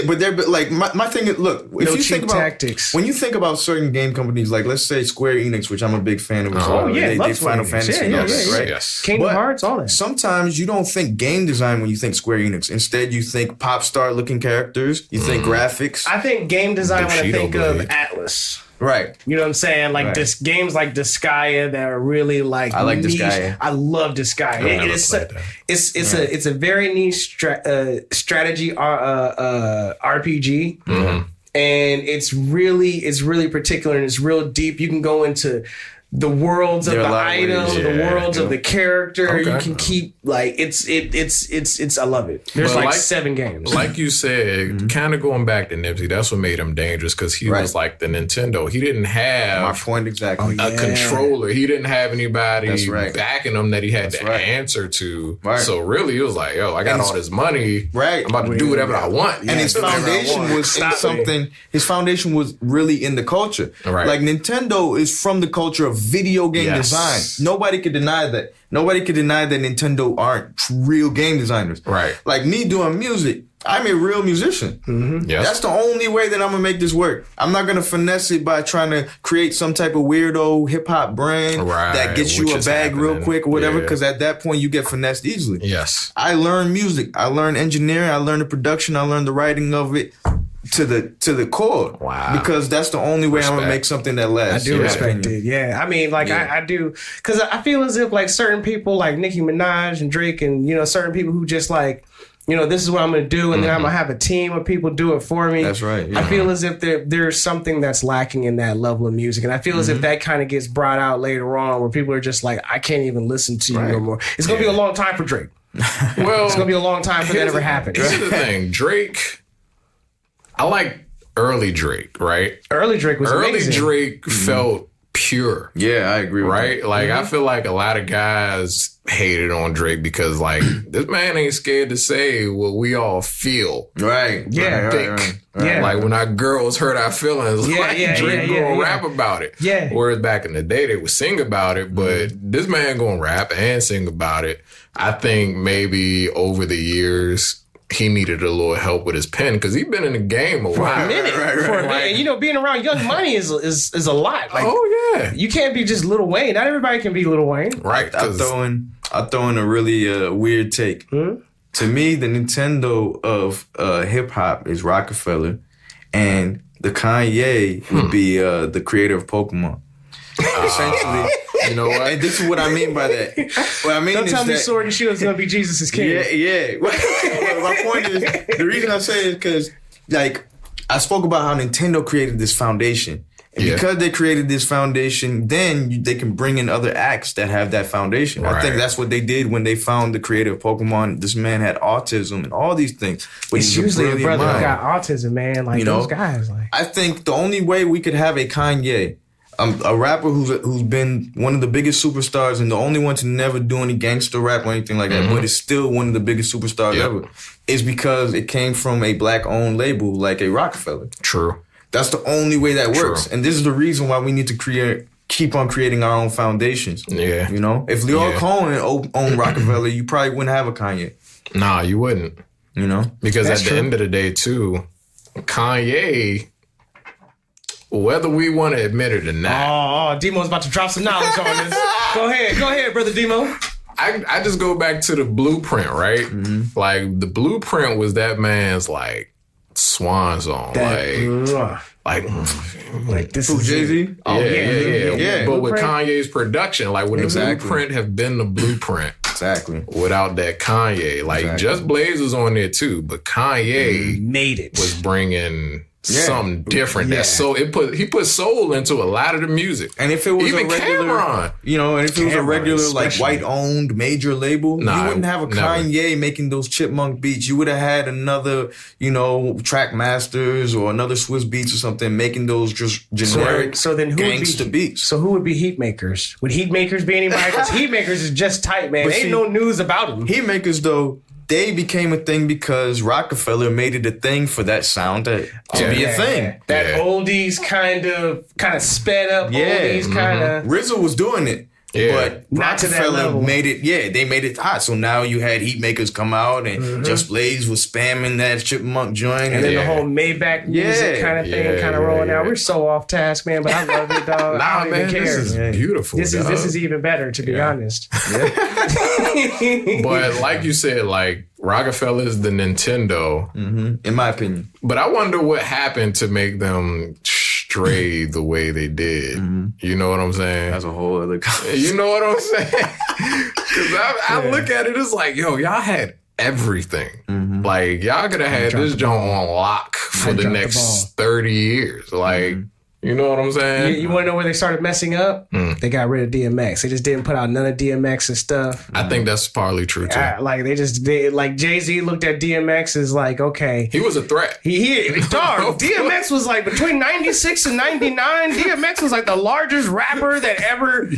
Speaker 7: like my thing is, look, if
Speaker 9: No
Speaker 7: you
Speaker 9: cheap
Speaker 7: think about
Speaker 9: tactics.
Speaker 7: when you think about certain game companies, like let's say Square Enix, which I'm a big fan of as well. They
Speaker 9: love
Speaker 7: Final
Speaker 9: Square Enix.
Speaker 7: Fantasy,
Speaker 9: Yeah,
Speaker 7: right?
Speaker 8: Yes.
Speaker 9: Kingdom
Speaker 7: But
Speaker 9: Hearts, all that.
Speaker 7: Sometimes you don't think game design when you think Square Enix. Instead, you think pop star looking characters. You think graphics.
Speaker 9: I think game design when I
Speaker 8: Bushido
Speaker 9: think of
Speaker 8: Blade.
Speaker 9: Atlas.
Speaker 7: Right.
Speaker 9: You know what I'm saying? Like
Speaker 7: Right.
Speaker 9: games like Disgaea that are really like
Speaker 7: I like
Speaker 9: niche.
Speaker 7: Disgaea.
Speaker 9: I love Disgaea.
Speaker 8: never
Speaker 9: It's
Speaker 8: played that.
Speaker 9: it's a very niche strategy RPG.
Speaker 8: Mm-hmm.
Speaker 9: And it's really particular and it's real deep. You can go into the worlds of
Speaker 7: There are
Speaker 9: the
Speaker 7: a lot of
Speaker 9: item,
Speaker 7: ways,
Speaker 9: the worlds of the character.
Speaker 8: Okay.
Speaker 9: You can keep like it's I love it. There's
Speaker 8: But
Speaker 9: like 7 games.
Speaker 8: Like you said, kind of going back to Nipsey, that's what made him dangerous because he was like the Nintendo. He didn't
Speaker 7: My
Speaker 8: have
Speaker 7: point exactly.
Speaker 8: a controller. He didn't have anybody
Speaker 7: That's right.
Speaker 8: backing him that he had
Speaker 7: That's
Speaker 8: to
Speaker 7: right.
Speaker 8: answer to.
Speaker 7: Right.
Speaker 8: So really, it was like, yo, I got
Speaker 7: And
Speaker 8: all this money.
Speaker 7: Right.
Speaker 8: I'm about to do whatever I want.
Speaker 7: And his foundation was in something. His foundation was really in the culture.
Speaker 8: Right.
Speaker 7: Like Nintendo is from the culture of video game
Speaker 8: Yes.
Speaker 7: design. Nobody could deny that. Nobody could deny that Nintendo aren't real game designers.
Speaker 8: Right.
Speaker 7: Like me doing music, I'm a real musician.
Speaker 8: Yes.
Speaker 7: That's the only way that I'm gonna make this work. I'm not gonna finesse it by trying to create some type of weirdo hip hop brand
Speaker 8: Right,
Speaker 7: that gets you
Speaker 8: which
Speaker 7: a
Speaker 8: is
Speaker 7: bag real
Speaker 8: happening.
Speaker 7: quick or whatever.
Speaker 8: Yeah.
Speaker 7: Because at that point you get finessed easily.
Speaker 8: Yes.
Speaker 7: I learned music. I learned engineering. I learned the production. I learned the writing of it to the core.
Speaker 8: Wow.
Speaker 7: Because that's the only way I'm gonna
Speaker 8: Respect.
Speaker 7: make something that lasts.
Speaker 9: I do
Speaker 7: in my
Speaker 9: respect
Speaker 7: opinion.
Speaker 9: it. Yeah. I mean, like, I do. Because I feel as if, like, certain people, like Nicki Minaj and Drake and, you know, certain people who just, like, you know, this is what I'm going to do. And then I'm going to have a team of people do it for me.
Speaker 7: That's right.
Speaker 9: I feel as if there's something that's lacking in that level of music. And I feel as if that kind of gets brought out later on where people are just like, I can't even listen to you no more. It's going to be a long time for Drake.
Speaker 8: Well,
Speaker 9: It's going to be a long time for that
Speaker 8: here's
Speaker 9: ever
Speaker 8: the-
Speaker 9: happened.
Speaker 8: Here's the thing, Drake. I like early Drake, right?
Speaker 9: Early Drake was
Speaker 8: Early
Speaker 9: amazing.
Speaker 8: Drake felt pure.
Speaker 7: Yeah, I agree with
Speaker 8: Right?
Speaker 7: that.
Speaker 8: Like, I feel like a lot of guys hated on Drake because, like, this man ain't scared to say what we all feel.
Speaker 7: Right.
Speaker 9: Yeah.
Speaker 7: Right.
Speaker 9: Yeah.
Speaker 8: Like, when our girls hurt our feelings,
Speaker 9: Yeah,
Speaker 8: like,
Speaker 9: yeah,
Speaker 8: Drake
Speaker 9: yeah,
Speaker 8: gonna
Speaker 9: yeah.
Speaker 8: rap about it.
Speaker 9: Yeah.
Speaker 8: Whereas back in the day, they would sing about it, but this man gonna rap and sing about it. I think maybe over the years, he needed a little help with his pen because he's been in the game a while.
Speaker 9: For a minute. And, you know, being around Young Money is a lot. Like,
Speaker 8: Oh, yeah.
Speaker 9: you can't be just Lil Wayne. Not everybody can be Lil Wayne.
Speaker 8: Right.
Speaker 7: I'll
Speaker 8: 'cause-
Speaker 7: throw in a really weird take. To me, the Nintendo of hip hop is Rockefeller, and the Kanye would be the creator of Pokemon. Essentially,
Speaker 8: you know what?
Speaker 7: and this is what I mean by that. What I mean
Speaker 9: Don't
Speaker 7: is
Speaker 9: tell me
Speaker 7: that,
Speaker 9: Sword and Shield's gonna be Jesus' king.
Speaker 7: yeah. My point is, the reason I say it is because, like, I spoke about how Nintendo created this foundation. And
Speaker 8: Yeah.
Speaker 7: because they created this foundation, then they can bring in other acts that have that foundation. I think
Speaker 8: Right.
Speaker 7: that's what they did when they found the creator of Pokemon. This man had autism and all these things. But
Speaker 9: It's
Speaker 7: he's a
Speaker 9: usually a
Speaker 7: brilliant
Speaker 9: brother who
Speaker 7: mind.
Speaker 9: got autism, man. Like
Speaker 7: You know?
Speaker 9: those guys. Like,
Speaker 7: I think the only way we could have a Kanye, a rapper who's been one of the biggest superstars and the only one to never do any gangster rap or anything like that, but is still one of the biggest superstars
Speaker 8: Yep.
Speaker 7: ever, is because it came from a black-owned label like a Rockefeller.
Speaker 8: True.
Speaker 7: That's the only way that works.
Speaker 8: True.
Speaker 7: And this is the reason why we need to keep on creating our own foundations.
Speaker 8: Yeah.
Speaker 7: You know? If Leo
Speaker 8: Yeah.
Speaker 7: Cohen owned Rockefeller, you probably wouldn't have a Kanye.
Speaker 8: Nah, you wouldn't.
Speaker 7: You know?
Speaker 8: Because
Speaker 9: That's
Speaker 8: at the
Speaker 9: true.
Speaker 8: end of the day, too, Kanye, whether we want to admit it or not,
Speaker 9: Demo's about to drop some knowledge on this. Go ahead, brother Demo.
Speaker 8: I just go back to the blueprint, right? Like, the blueprint was that man's, like, swan song.
Speaker 9: Like this
Speaker 7: Who,
Speaker 9: is
Speaker 7: Jay-Z? Yeah.
Speaker 8: But with
Speaker 9: Blueprint.
Speaker 8: Kanye's production, like, would the blueprint have been the blueprint
Speaker 7: Exactly.
Speaker 8: without that Kanye? Like, Just Blaze was on there, too, but Kanye
Speaker 9: made it.
Speaker 8: was bringing something different. That's so he put soul into a lot of the music.
Speaker 7: And if it was
Speaker 8: even
Speaker 7: a regular,
Speaker 8: Cameron,
Speaker 7: and if it was a regular like white owned major label, you wouldn't have a Kanye making those Chipmunk beats. You would have had another, Track Masters or another Swiss Beats or something making those just generic gangsta beats.
Speaker 9: So who would be Heatmakers? Would Heatmakers be anybody? Because Heatmakers is just tight, man. Ain't no news about them.
Speaker 7: Heatmakers though. They became a thing because Rockefeller made it a thing for that sound to be a thing.
Speaker 9: That oldies kind of sped up oldies kind of.
Speaker 7: RZA was doing it. Yeah. But
Speaker 9: not to that
Speaker 7: Rockefeller
Speaker 9: level.
Speaker 7: made it, they made it hot. So now you had Heatmakers come out and Just Blaze was spamming that Chipmunk joint.
Speaker 9: And then the whole Maybach music kind of thing kind of rolling out. We're so off task, man, but I love it, dog. I don't even care.
Speaker 8: This is beautiful.
Speaker 9: This is even better, to be honest.
Speaker 8: But like you said, like Rockefeller's the Nintendo.
Speaker 7: In my opinion.
Speaker 8: But I wonder what happened to make them stray the way they did. You know what I'm saying?
Speaker 7: That's a whole other conversation.
Speaker 8: You know what I'm saying? Because I look at it, it's like, yo, y'all had everything. Like, y'all could have had this joint on lock for the next 30 years. Like, you know what I'm saying?
Speaker 9: You want to know where they started messing up? They got rid of DMX. They just didn't put out none of DMX's stuff.
Speaker 8: I think that's partly true, too.
Speaker 9: Like, like Jay-Z looked at DMX as like, okay.
Speaker 8: He was a threat.
Speaker 9: DMX was like, between 96 and 99, DMX was like the largest rapper that ever,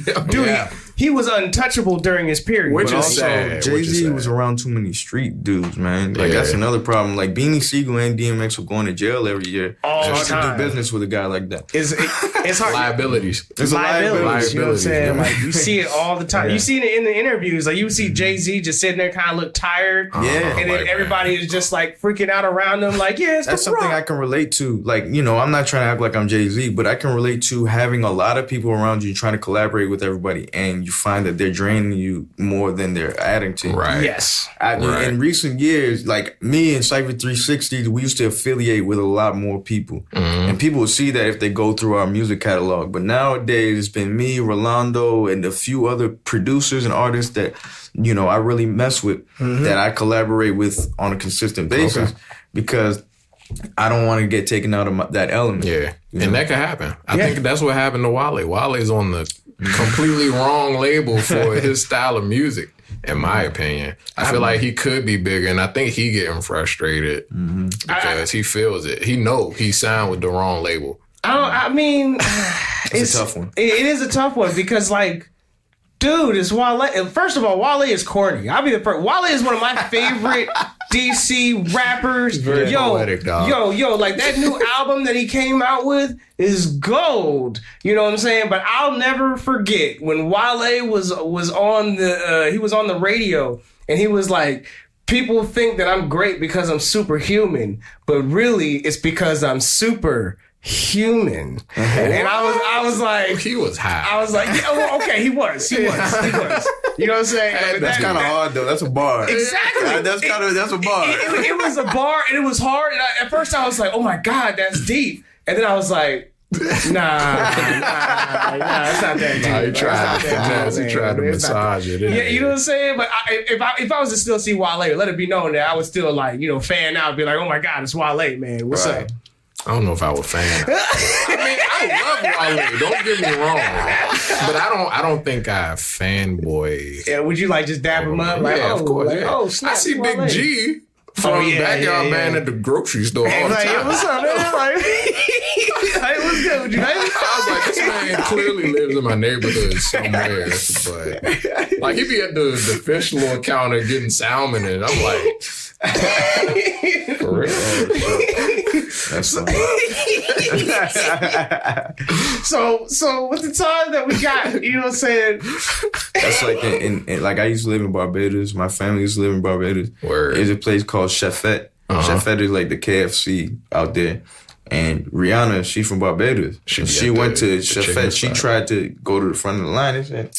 Speaker 9: he was untouchable during his period.
Speaker 8: Which
Speaker 7: But
Speaker 8: is
Speaker 7: also,
Speaker 8: sad.
Speaker 7: Jay-Z was around too many street dudes, man. Like, that's another problem. Like, Beanie Siegel and DMX were going to jail every year.
Speaker 9: All
Speaker 7: just
Speaker 9: the time.
Speaker 7: to do business with a guy like that.
Speaker 9: It's hard.
Speaker 8: Liabilities.
Speaker 7: It's
Speaker 9: liabilities. You know what I'm saying?
Speaker 8: Yeah.
Speaker 9: Like, you see it all the time. You see it in the interviews. Like, you see Jay-Z just sitting there kind of look tired. And then everybody is just like freaking out around him. Like, it's
Speaker 7: that's something I can relate to. Like, I'm not trying to act like I'm Jay-Z, but I can relate to having a lot of people around you trying to collaborate with everybody, and you find that they're draining you more than they're adding to you.
Speaker 8: Right.
Speaker 9: Yes.
Speaker 7: In recent years, like me and Cypha 360, we used to affiliate with a lot more people. And people would see that if they go through our music catalog. But nowadays, it's been me, Rolando, and a few other producers and artists that, I really mess with, that I collaborate with on a consistent basis because I don't want to get taken out of that element.
Speaker 8: Yeah. And that could happen. I think that's what happened to Wale. Wale's on the completely wrong label for his style of music, in my opinion. I feel like he could be bigger, and I think he getting frustrated because he feels it. He know he signed with the wrong label.
Speaker 9: I mean,
Speaker 7: it's a tough one.
Speaker 9: It is a tough one because, like, dude, it's Wale. First of all, Wale is corny. I'll be the first. Wale is one of my favorite DC rappers.
Speaker 8: Very poetic, dog.
Speaker 9: Yo, like that new album that he came out with is gold. You know what I'm saying? But I'll never forget when Wale was on the radio and he was like, people think that I'm great because I'm superhuman, but really it's because I'm super human. And I was like,
Speaker 8: he was high.
Speaker 9: I was like, okay, he was. You know what I'm saying?
Speaker 7: That's kind of hard though. That's a bar.
Speaker 9: Exactly.
Speaker 7: That's a bar.
Speaker 9: It was a bar and it was hard. And at first I was like, oh my God, that's deep. And then I was like, nah, it's not that deep.
Speaker 8: He tried to massage it.
Speaker 9: Yeah, you know what I'm saying? But if I was to still see Wale, let it be known that I would still like, fan out, be like, oh my God, it's Wale, man. What's up?
Speaker 8: I don't know if I was fan. I mean, I love Wale. Don't get me wrong, but I don't think I fanboy.
Speaker 9: Yeah, would you like just dab him up? Like,
Speaker 8: of course.
Speaker 9: Like,
Speaker 8: yeah.
Speaker 9: snap,
Speaker 8: I see
Speaker 9: Wale.
Speaker 8: Big G from Backyard Band at the grocery store all the time.
Speaker 9: What's up, man? Like, what's good with you, baby?
Speaker 8: I was like, this man clearly lives in my neighborhood somewhere, but like he be at the fish lure counter getting salmon, and I'm like, for real. That's
Speaker 9: so with the time that we got, you know what I'm saying?
Speaker 7: That's like in like I used to live in Barbados. My family used to live in Barbados.
Speaker 8: Word.
Speaker 7: There's a place called Chefette. Chefette is like the KFC out there. And Rihanna, she's from Barbados. She went to Chefette. She tried to go to the front of the line and said,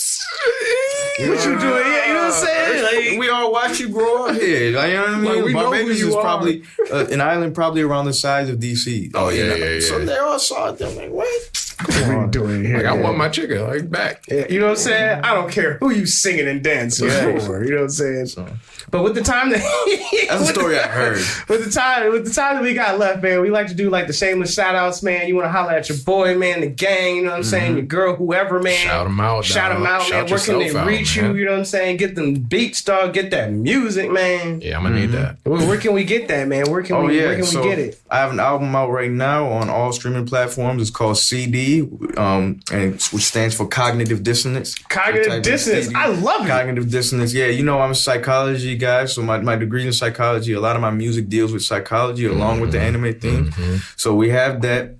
Speaker 9: what you doing? Yeah, you know what I'm saying?
Speaker 7: Like, we all watch you grow up here. Like, you know what I mean?
Speaker 8: Like,
Speaker 7: Barbados is probably an island probably around the size of DC.
Speaker 8: Oh, yeah.
Speaker 7: So they all saw it. They're like, what?
Speaker 9: What are you doing here?
Speaker 8: Like, I want my chicken, like, back.
Speaker 9: Yeah, you know what I'm saying? I don't care who you singing and dancing for. You know what I'm saying? But with the time that
Speaker 7: That's a story I heard.
Speaker 9: With the time that we got left, man, we like to do like the shameless shout outs, man. You want to holler at your boy, man, the gang, you know what I'm saying? Your girl, whoever, man.
Speaker 8: Shout them out,
Speaker 9: Shout them out, man. Where can they reach you? You know what I'm saying? Get them beats, dog. Get that music, man.
Speaker 8: Yeah, I'm gonna need that.
Speaker 9: Where can we get that, man? Where can we get it?
Speaker 7: I have an album out right now on all streaming platforms. It's called CD, which stands for cognitive dissonance.
Speaker 9: Cognitive dissonance. I love it.
Speaker 7: Cognitive dissonance. Yeah, you know, I'm a psychology guy, so my degree in psychology, a lot of my music deals with psychology along with the anime theme. So we have that.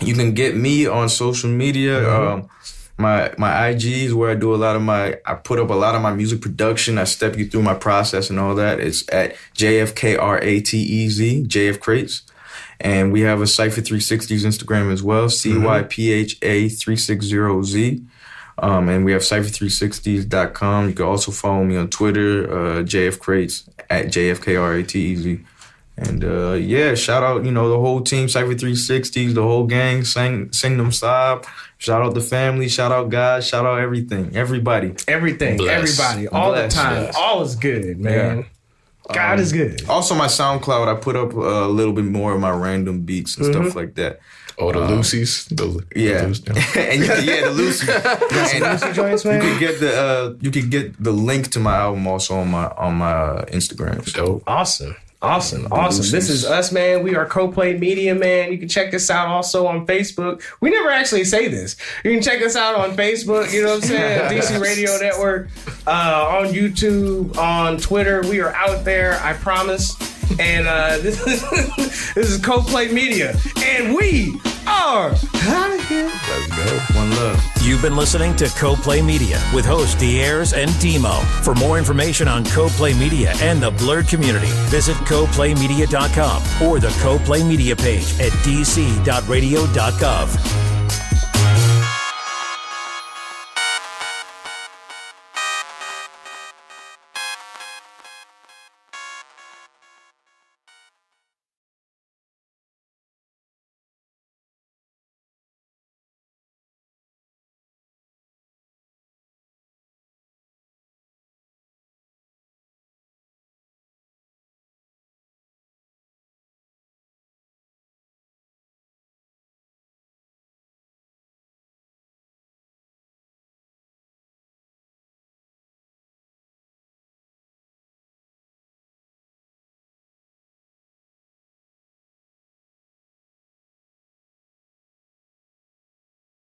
Speaker 7: You can get me on social media. My IG is where I put up a lot of my music production. I step you through my process and all that. It's at JFKratez, JFKratez. And we have a Cypha 360's Instagram as well, CYPHA360Z. And we have Cypha360s.com. You can also follow me on Twitter, JFKratez, at JFKratez. And shout out, the whole team, Cypha 360s, the whole gang, sing them stop. Shout out the family, shout out God, shout out everything, everybody.
Speaker 9: Everything,
Speaker 8: Bless.
Speaker 9: everybody, all
Speaker 7: Bless,
Speaker 9: the time.
Speaker 7: yes.
Speaker 9: All is good, man.
Speaker 7: Yeah.
Speaker 9: God is good.
Speaker 7: Also, my SoundCloud, I put up a little bit more of my random beats and stuff like that.
Speaker 8: Oh, the Lucy's?
Speaker 7: And the Lucy. And
Speaker 9: Lucy joints, man.
Speaker 7: you could get the link to my album also on my Instagram.
Speaker 8: Dope.
Speaker 9: Awesome. This is us, man. We are CoPlay Media, man. You can check us out also on Facebook. We never actually say this. You can check us out on Facebook, you know what I'm saying? DC Radio Network, on YouTube, on Twitter. We are out there, I promise. And this is CoPlay Media. And we are out of here.
Speaker 8: Let's go.
Speaker 7: One love.
Speaker 5: You've been listening to CoPlay Media with hosts Diers and Demo. For more information on CoPlay Media and the Blerd community, visit CoPlayMedia.com or the CoPlay Media page at dc.radio.gov.